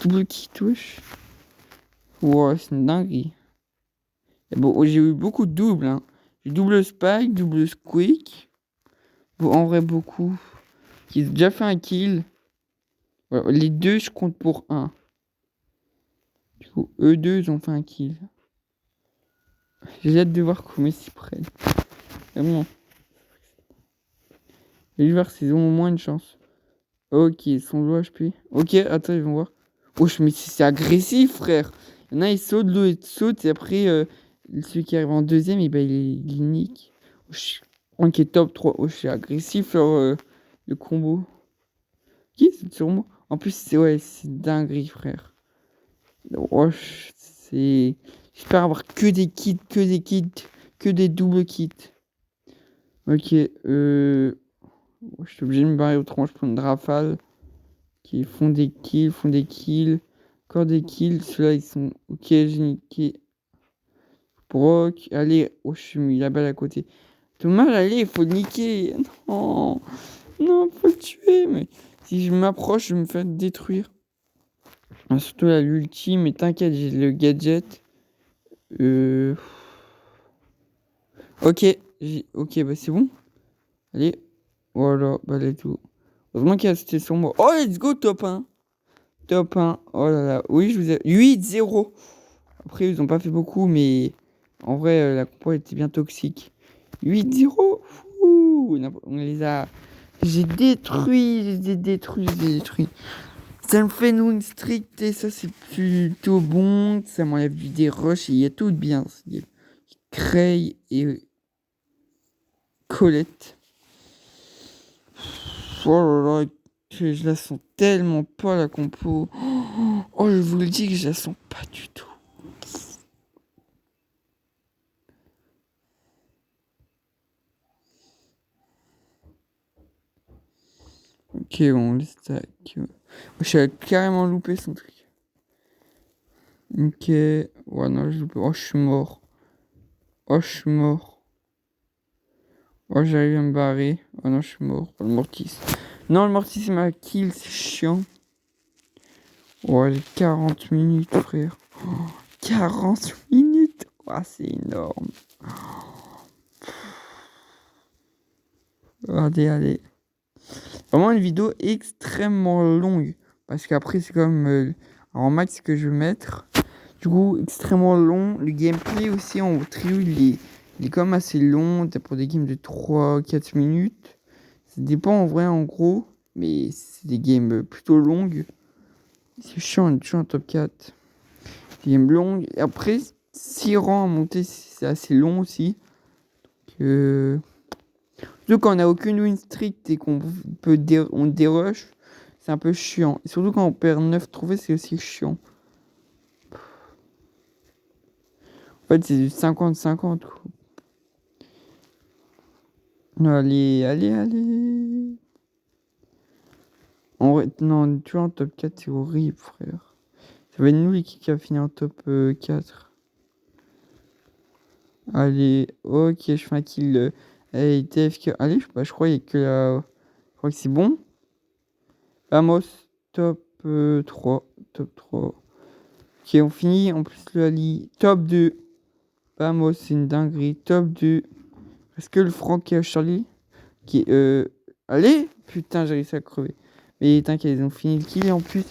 [SPEAKER 1] double kit, wesh. Ouais, c'est une dinguerie. Et bon, j'ai eu beaucoup de doubles. Hein. J'ai double spike, double squeak. Bon, en vrai, beaucoup. Qui ont déjà fait un kill. Ouais, les deux, je compte pour un. Du coup, eux deux, ils ont fait un kill. J'ai hâte de voir comment ils s'y prennent. Vraiment. J'ai voir s'ils ont au moins une chance. Ok, ils sont low HP. Ok, attends, ils vont voir. Wesh, mais c'est agressif, frère. Il y en a, ils sautent, l'autre saute, et après, celui qui arrive en deuxième, et ben, il nique. Wesh, ok, top 3. Wesh, c'est agressif, le combo. Qui c'est sur moi? En plus, c'est dinguerie, frère. Wesh, c'est... J'espère avoir que des kits, que des doubles kits. Ok, je suis obligé de me barrer autrement, je prends une rafale. Qui font des kills. Encore des kills. Ceux-là, ils sont... Ok, j'ai niqué. Brock. Allez. Oh, je suis mis la balle à côté. Dommage, allez, il faut le niquer. Non. Non, faut le tuer. Mais si je m'approche, je vais me faire détruire. Ah, surtout là, l'ulti. Mais t'inquiète, j'ai le gadget. Ok. Ok, bah c'est bon. Allez. Voilà, bah let's go. Heureusement qu'il a resté sur moi. Oh, let's go, top 1. Top 1. Oh là là. Oui, je vous ai... 8-0. Après, ils ont pas fait beaucoup, mais en vrai, la compo était bien toxique. 8-0. Fou. On les a... J'ai détruit, je les ai détruits. Ça me fait nous une streak, et ça c'est plutôt bon. Ça m'enlève des rushs et il y a tout de bien. Il y a Cray et Colette. Oh là là, je la sens tellement pas la compo. Oh, je vous le dis que je la sens pas du tout. Ok, on le stack. J'ai carrément loupé son truc. Ok. Ouais, non, je loupé. Oh, je suis mort. Oh, je suis mort. Oh, j'arrive à me barrer. Oh non, je suis mort. Oh, le mortis. Non, le mortis, c'est ma kill, c'est chiant. Ouais, les 40 minutes, frère. Oh, 40 minutes. Oh, c'est énorme. Allez. Vraiment une vidéo extrêmement longue. Parce qu'après, c'est comme en max que je vais mettre. Du coup, extrêmement long. Le gameplay aussi en trio, il est quand même assez long. T'as pour des games de 3-4 minutes. Ça dépend en vrai, en gros. Mais c'est des games plutôt longues. C'est chiant, on est toujours en top 4. Des games longues. Et après, 6 rangs à monter, c'est assez long aussi. Surtout quand on n'a aucune win streak et qu'on peut on dérush, c'est un peu chiant. Et surtout quand on perd 9 trophées, c'est aussi chiant. En fait, c'est du 50-50. Allez. En vrai, non, tu vois, en top 4, c'est horrible, frère. Ça va être nous qui a fini en top 4. Allez, ok, je fais un kill. Allez, TFK. Allez, je crois qu'il y a que la... Je crois que c'est bon. Vamos, top 3. Top 3. Ok, on finit. En plus, le Ali. Top 2. Vamos, c'est une dinguerie. Top 2. Est-ce que le Franck Charlie qui allez. Putain, j'ai réussi à crever. Mais t'inquiète, ils ont fini le kill. Et en plus,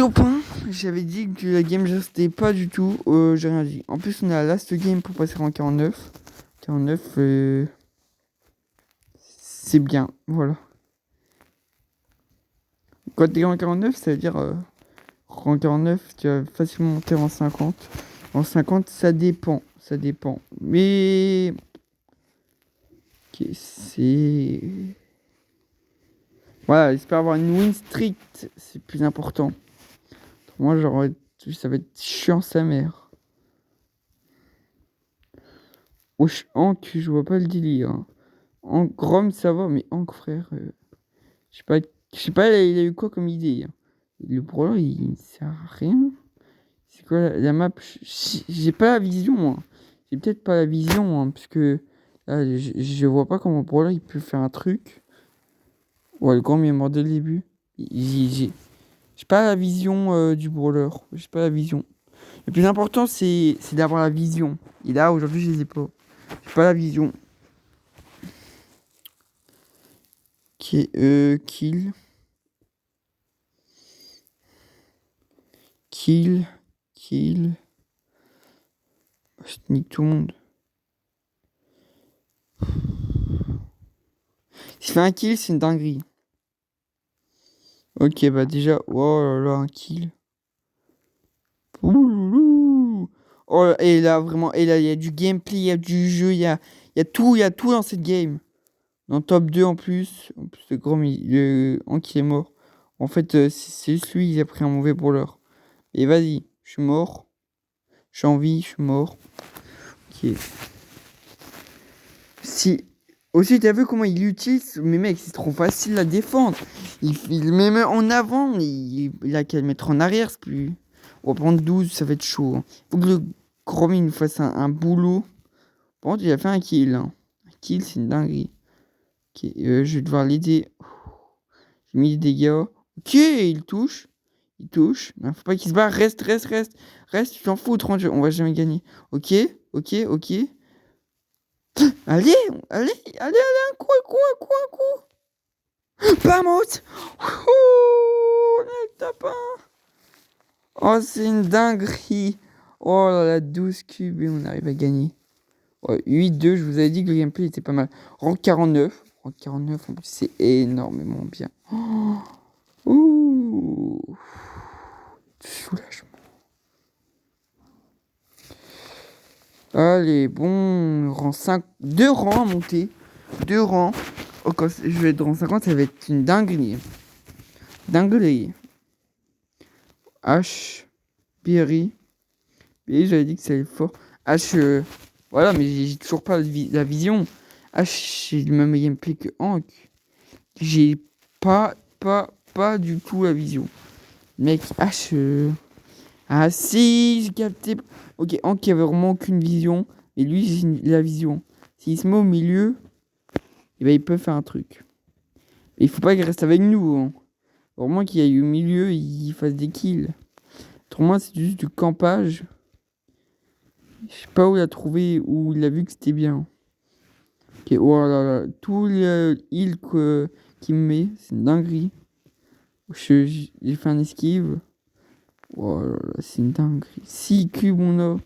[SPEAKER 1] Top 1, j'avais dit que la game restait pas du tout. J'ai rien dit. En plus, on est à last game pour passer en 49. 49, c'est bien. Voilà. Quand t'es en 49, ça veut dire en 49, tu vas facilement monter en 50. En 50, ça dépend. Ça dépend. Mais. Ok, c'est. Voilà, j'espère avoir une win streak. C'est plus important. Moi, genre, ça va être chiant sa mère. Wesh, Hank, je vois pas le délire. Hein. Hank, Grom, ça va, mais Hank, frère. Je sais pas, il a eu quoi comme idée. Hein. Le brawler, il sert à rien. C'est quoi la map? J'ai pas la vision, moi. J'ai peut-être pas la vision, hein, parce que là, je vois pas comment le brawler il peut faire un truc. Ouais, le Grom il est mort dès le début. J'ai pas la vision du brawler. J'ai pas la vision. Le plus important, c'est d'avoir la vision. Et là, aujourd'hui, je les ai pas. J'ai pas la vision. Qui est kill. Kill. Je nique tout le monde. S'il fait un kill, c'est une dinguerie. Ok, bah déjà, oh là là, un kill. Ouh. Oh, et là, vraiment, et là, il y a du gameplay, il y a du jeu, il y a tout dans cette game. Dans top 2 en plus le gros, le Hank est mort. En fait, c'est juste lui, il a pris un mauvais brawler. Et vas-y, je suis mort. Je suis en vie, je suis mort. Ok. Si. Aussi, t'as vu comment il utilise. Mais mec, c'est trop facile à défendre. Il met même en avant. Il a qu'à le mettre en arrière. C'est plus. On va prendre 12, ça va être chaud. Hein. Faut que le Chromie nous fasse un boulot. Par contre, il a fait un kill. Hein. Un kill, c'est une dinguerie. Ok, je vais devoir l'aider. J'ai mis des dégâts. Ok, il touche. Il touche. Non, faut pas qu'il se barre. Reste. Reste, tu t'en fous. On va jamais gagner. Ok. Allez, un coup. Vamos. On a le top 1. Oh, c'est une dinguerie. Oh là là, 12 cubes et on arrive à gagner. Ouais, 8-2, je vous avais dit que le gameplay était pas mal. Rank 49. Rank 49, en plus, c'est énormément bien. Oh. Ouh. Soulagement. Allez, bon, rang 5. 2 rangs à monter. 2 rangs. Oh, quand je vais être rang 50, ça va être une dinguerie. H. Berry. Et j'avais dit que ça allait fort. H. Voilà, mais j'ai toujours pas la vision. H, j'ai le même gameplay que Hank. J'ai pas du tout la vision. Mec, H. Ah si, j'ai capté. Ok, Hank avait vraiment aucune vision. Et lui, j'ai la vision. S'il se met au milieu, eh ben, il peut faire un truc. Et il faut pas qu'il reste avec nous. Hein. Vraiment qu'il aille au milieu, il fasse des kills. Autrement, c'est juste du campage. Je sais pas où il a trouvé, où il a vu que c'était bien. Ok, oh là là, tout le heal qu'il me met, c'est une dinguerie. J'ai fait un esquive. Oh là là, c'est une dinguerie. 6 cubes on a.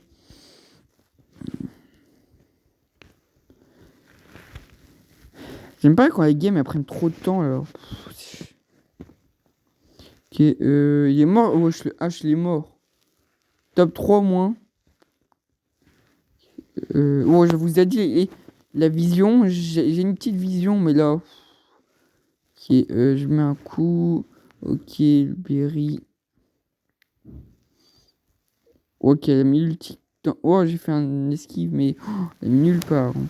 [SPEAKER 1] J'aime pas quand les games elles prennent trop de temps alors. Ok, il est mort. Ouais, le H il est mort. Top 3 moins. Ouais, je vous ai dit la vision. J'ai une petite vision, mais là. Ok, je mets un coup. Ok, le Berry. Ok, elle a mis l'ulti. Oh, j'ai fait un esquive, mais elle a mis nulle part. Hein.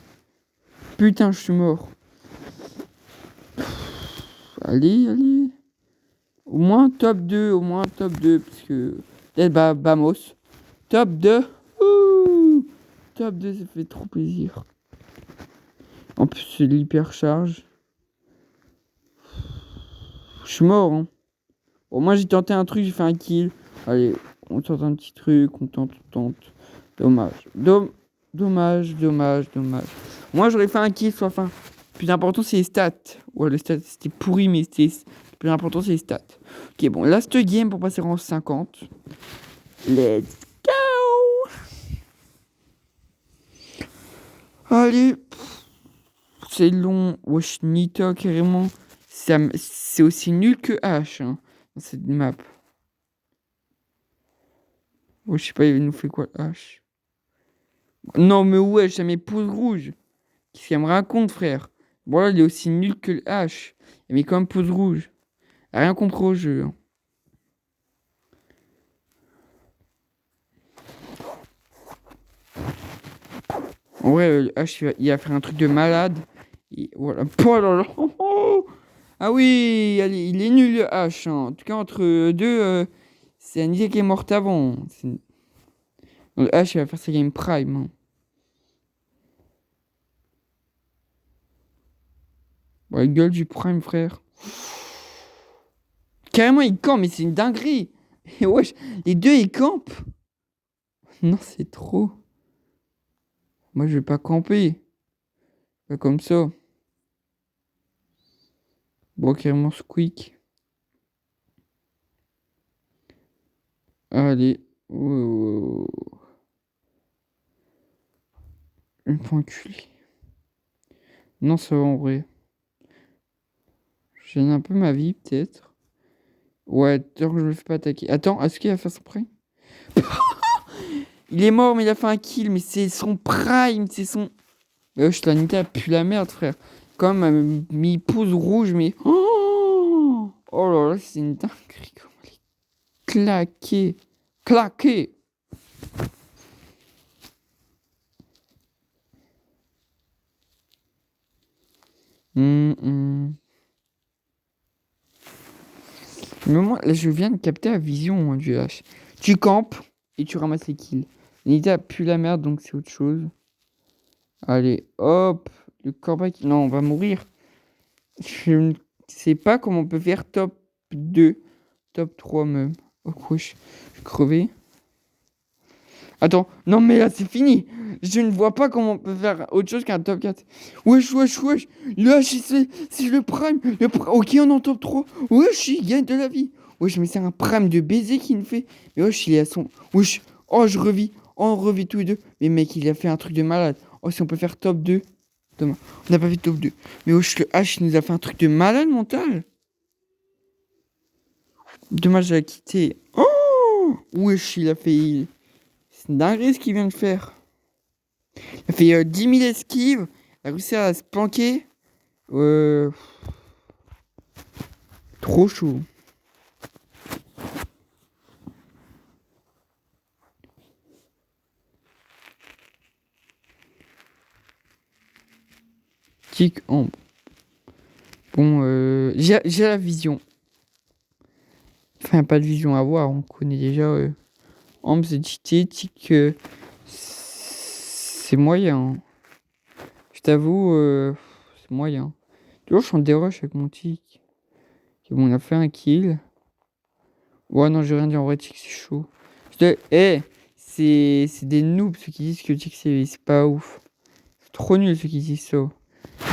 [SPEAKER 1] Putain, je suis mort. Allez. Au moins top 2, parce que... Bah, vamos. Top 2. Ouh. Top 2, ça fait trop plaisir. En plus, c'est de l'hypercharge. Je suis mort, hein. Au moins, j'ai tenté un truc, j'ai fait un kill. Allez, on tente un petit truc, on tente. Dommage. Dommage. Moi, j'aurais fait un kill, soit fin. Le plus important, c'est les stats. Ouais, les stats, c'était pourri, mais c'était... Le Le plus important, c'est les stats. Ok, bon, last game pour passer en 50. Let's go! Allez. C'est long. Wesh, Nita, carrément. C'est aussi nul que H, hein, dans cette map. Oh, je sais pas, il nous fait quoi, H? Non, mais ouais, ça met pouce rouge. Qu'est-ce qu'il me raconte, frère? Bon, là, il est aussi nul que le H. Il met quand même pouce rouge. Rien compris au jeu. Hein. En vrai, le H, il va faire un truc de malade. Et voilà. Oh là là. Ah oui, allez, il est nul, le H. Hein. En tout cas, entre deux, c'est Anita qui est morte avant. Le H, il va faire sa game prime. Hein. Ouais, gueule du prime, frère. Carrément, il campe, mais c'est une dinguerie. Et wesh, les deux, ils campent. Non, c'est trop. Moi, je vais pas camper. Pas comme ça. Bon, carrément, squeak. Allez. Oh. Une fois enculé. Non, ça va en vrai. Je gêne un peu ma vie, peut-être. Ouais, tant que je me fais pas attaquer. Attends, est-ce qu'il va faire son prime? Il est mort, mais il a fait un kill. Mais c'est son prime, c'est son... Wesh, la Nita pue la merde, frère. Comme mis pouce rouge, mais... Oh, oh là là, c'est une dinguerie. Comment elle est claquée. Claquée. Mais moi, là, je viens de capter la vision hein, du H. Tu campes et tu ramasses les kills. Nita pue la merde, donc c'est autre chose. Allez, hop. Le comeback. Non, on va mourir. Je ne sais pas comment on peut faire top 2. Top 3 même. Oh, quoi, je suis crevé. Attends, non mais là c'est fini. Je ne vois pas comment on peut faire autre chose qu'un top 4. Wesh. Le H c'est le prime. Ok, on est en top 3. Wesh, il gagne de la vie. Wesh, mais c'est un prime de baiser qu'il me fait. Mais wesh, il est à son... Wesh, oh je revis. Oh, on revit tous les deux. Mais mec, il a fait un truc de malade. Oh, si on peut faire top 2. Demain. On n'a pas fait top 2. Mais wesh, le H nous a fait un truc de malade mental. Dommage, j'ai quitté. Oh wesh, il a fait... C'est dingue ce qu'il vient de faire. Il a fait 10 000 esquives. Il a réussi à se planquer. Trop chaud. Tic ambre. Bon, j'ai la vision. Enfin, pas de vision à voir. On connaît déjà. Ambre, c'est cheaté. Tic, c'est moyen. Je t'avoue, c'est moyen. Toujours, je chante des rushs avec mon tic. Okay, bon, on a fait un kill. Ouais, non, j'ai rien dit. En vrai, tic, c'est chaud. C'est des noobs ceux qui disent que tic, c'est pas ouf. C'est trop nul ceux qui disent ça.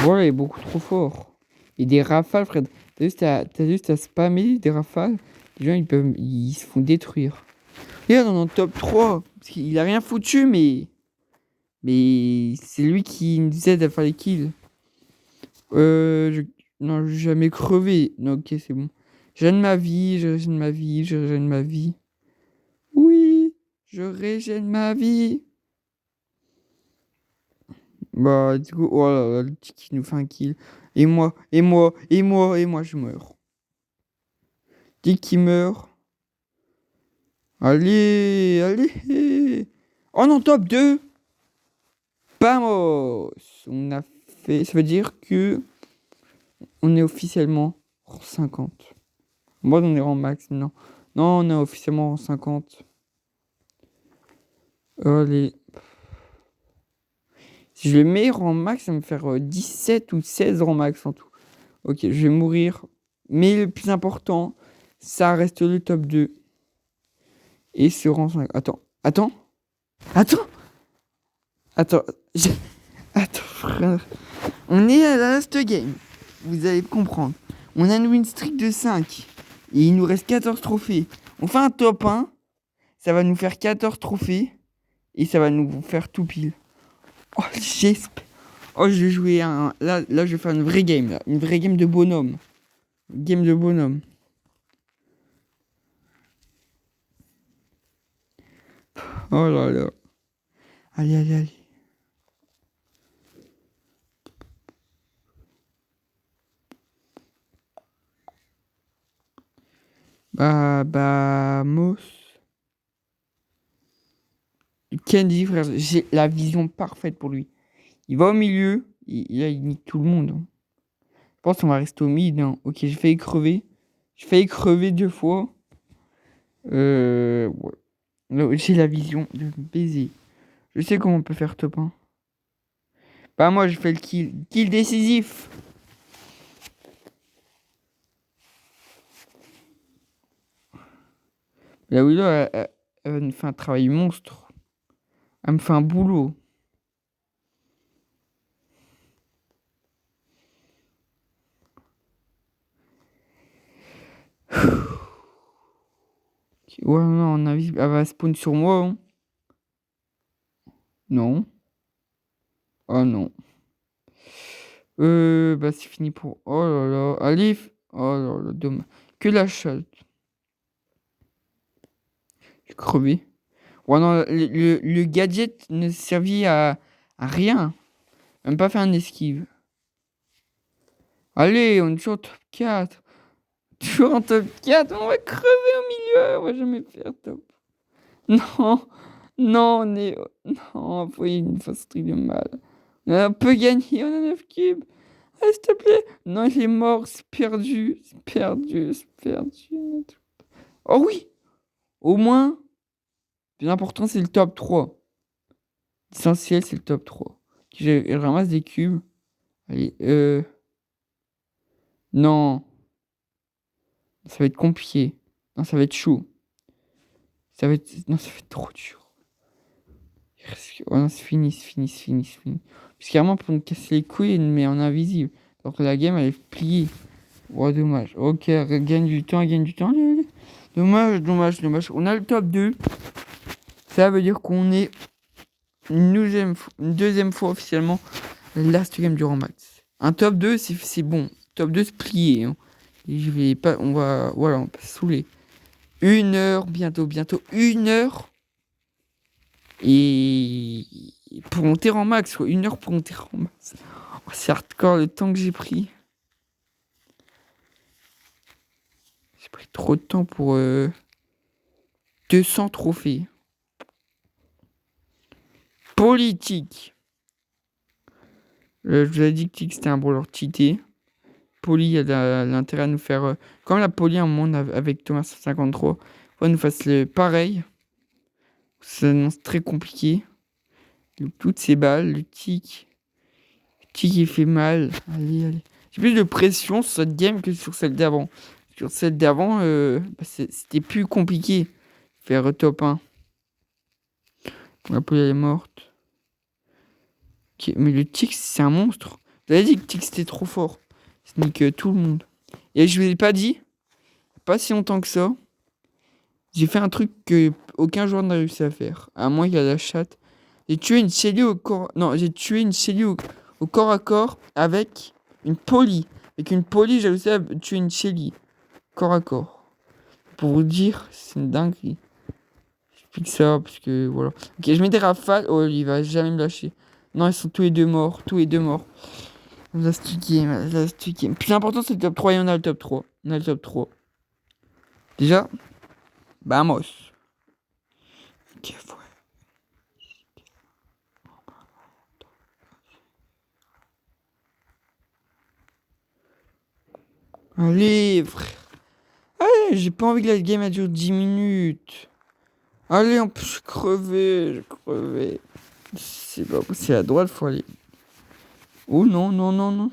[SPEAKER 1] Voilà, il est beaucoup trop fort. Et des rafales, frère. T'as juste à spammer des rafales. Les gens, ils se font détruire. Regarde, on est en top 3. Parce qu'il a rien foutu, mais c'est lui qui nous aide à faire les kills. Non, j'ai jamais crevé. Non, ok, c'est bon. Je régène ma vie, je régène ma vie, je régène ma vie. Oui, je régène ma vie. Bah, du coup, oh là là, le petit qui nous fait un kill. Et moi, je meurs. Dès qu'il meurt. Allez. Oh non, top 2. Vamos. On a fait... Ça veut dire que on est officiellement en 50. Moi, on est en max, non. Non, on est officiellement en 50. Allez. Si je le mets en max, ça va me faire 17 ou 16 en max en tout. Ok, je vais mourir. Mais le plus important, ça reste le top 2. Et ce rang 5. Attends, frère. On est à la last game. Vous allez comprendre. On a une win streak de 5. Et il nous reste 14 trophées. On fait un top 1. Ça va nous faire 14 trophées. Et ça va nous faire tout pile. Oh, j'espère. Oh, je vais jouer un... Là, je vais faire une vraie game. Là. Une vraie game de bonhomme. Game de bonhomme. Oh là là. Allez, allez, allez. Mos. Candy, frère, j'ai la vision parfaite pour lui. Il va au milieu, là, il nique tout le monde. Je pense qu'on va rester au mid. Hein. Ok, j'ai failli crever. J'ai failli crever 2 fois. Ouais. Là, j'ai la vision de me baiser. Je sais comment on peut faire top 1. Bah, moi, je fais le kill. Kill décisif. La Willow, elle me fait un travail monstre. Elle me fait un boulot. Ouais, non, on a vu, elle va spawn sur moi. Hein. Non. Oh non. Bah c'est fini pour... Oh là là. Allez. Oh là là, dommage. Que la chatte. J'ai crevé. Ouais, non, le gadget ne servit à rien. Même pas faire un esquive. Allez, on est toujours top 4. Toujours en top 4. On va crever au milieu. On va jamais faire top. Non. Non, on est... Non, faut une fausse truc de mal. On peut gagner. On a 9 cubes. Allez, s'il te plaît. Non, il est mort. C'est perdu. C'est perdu. C'est perdu. Oh oui. Au moins... Le plus important, c'est le top 3. L'essentiel, c'est le top 3. Je ramasse des cubes. Allez, non. Ça va être compliqué. Non, ça va être chaud. Non, ça va être trop dur. Oh non, c'est fini, c'est fini, c'est fini, c'est fini. Parce carrément, pour nous casser les couilles, mais en invisible. Donc la game, elle est pliée. Oh, dommage. Ok, elle gagne du temps, elle gagne du temps. Allez, allez. Dommage, dommage, dommage. On a le top 2. Ça veut dire qu'on est une deuxième fois officiellement last game du max. Un top 2, c'est bon. Top 2, c'est plié. Hein. Et je vais pas... On va... Voilà, on va pas se saouler. 1 heure, bientôt 1 heure. Et... Pour monter en max, quoi. 1 heure pour monter en max. Oh, c'est hardcore le temps que j'ai pris. J'ai pris trop de temps pour 200 trophées. Politique. Je vous ai dit que c'était un brawler cheaté. Poli a l'intérêt à nous faire... comme la Poli à un moment avec Thomas 53, faut nous fasse le pareil. Ça annonce très compliqué. Toutes ces balles, le tic. Le tic il fait mal. Allez, allez. J'ai plus de pression sur cette game que sur celle d'avant. Sur celle d'avant, c'était plus compliqué. Faire top 1. La Poli elle est morte. Okay, mais le tic c'est un monstre. J'avais dit que le tic c'était trop fort. Il nique tout le monde. Et je vous ai pas dit, pas si longtemps que ça, j'ai fait un truc que aucun joueur n'a réussi à faire. À moins qu'il y a la chatte. J'ai tué une Shelly au corps... Non, j'ai tué une Shelly au corps à corps avec une Poli. Avec une Poli, j'ai réussi à tuer une Shelly. Corps à corps. Pour vous dire, c'est une dinguerie. J'explique ça parce que voilà. Ok, je mets des rafales. Oh, il va jamais me lâcher. Non, ils sont tous les deux morts. Tous les deux morts. Last game. Plus important, c'est le top 3 et on a le top 3. On a le top 3. Déjà, vamos. Ok, ouais. Allez, frère. Allez, j'ai pas envie que la game elle dure 10 minutes. Allez, on peut crever. C'est pas possible. C'est à droite, faut aller. Oh non, non, non, non.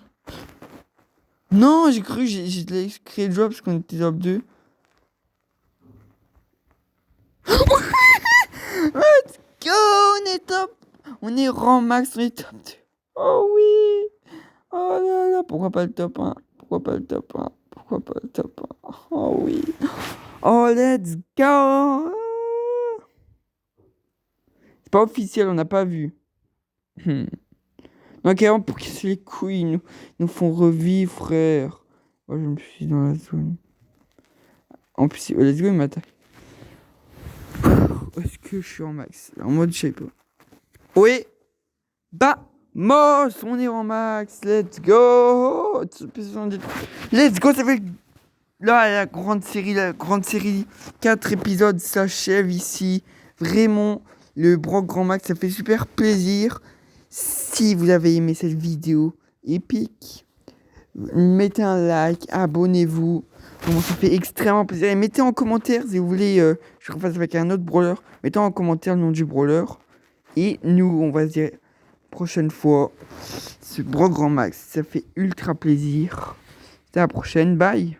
[SPEAKER 1] Non, j'ai cru, j'ai créé le job parce qu'on était top 2. Let's go, on est top. On est rang max, on est top 2. Oh oui. Oh là là, pourquoi pas le top 1? Pourquoi pas le top 1? pourquoi pas le top 1. Oh oui. Oh, let's go. C'est pas officiel, on n'a pas vu. Ok, pour casser les couilles, ils nous font revivre, frère. Oh, je me suis dans la zone. En plus, let's go, il m'attaque. Est-ce que je suis en max? En mode, je sais pas. Oui. Bah, Mos, on est en max. Let's go. Let's go, ça fait... Là, la grande série, 4 épisodes s'achève ici. Vraiment, le Brock Grand Max, ça fait super plaisir. Si vous avez aimé cette vidéo épique, mettez un like, abonnez-vous. Vraiment, ça fait extrêmement plaisir. Et mettez en commentaire si vous voulez je refasse avec un autre brawler. Mettez en commentaire le nom du brawler. Et nous, on va se dire prochaine fois. Ce Brock Grand Max, ça fait ultra plaisir. À la prochaine, bye.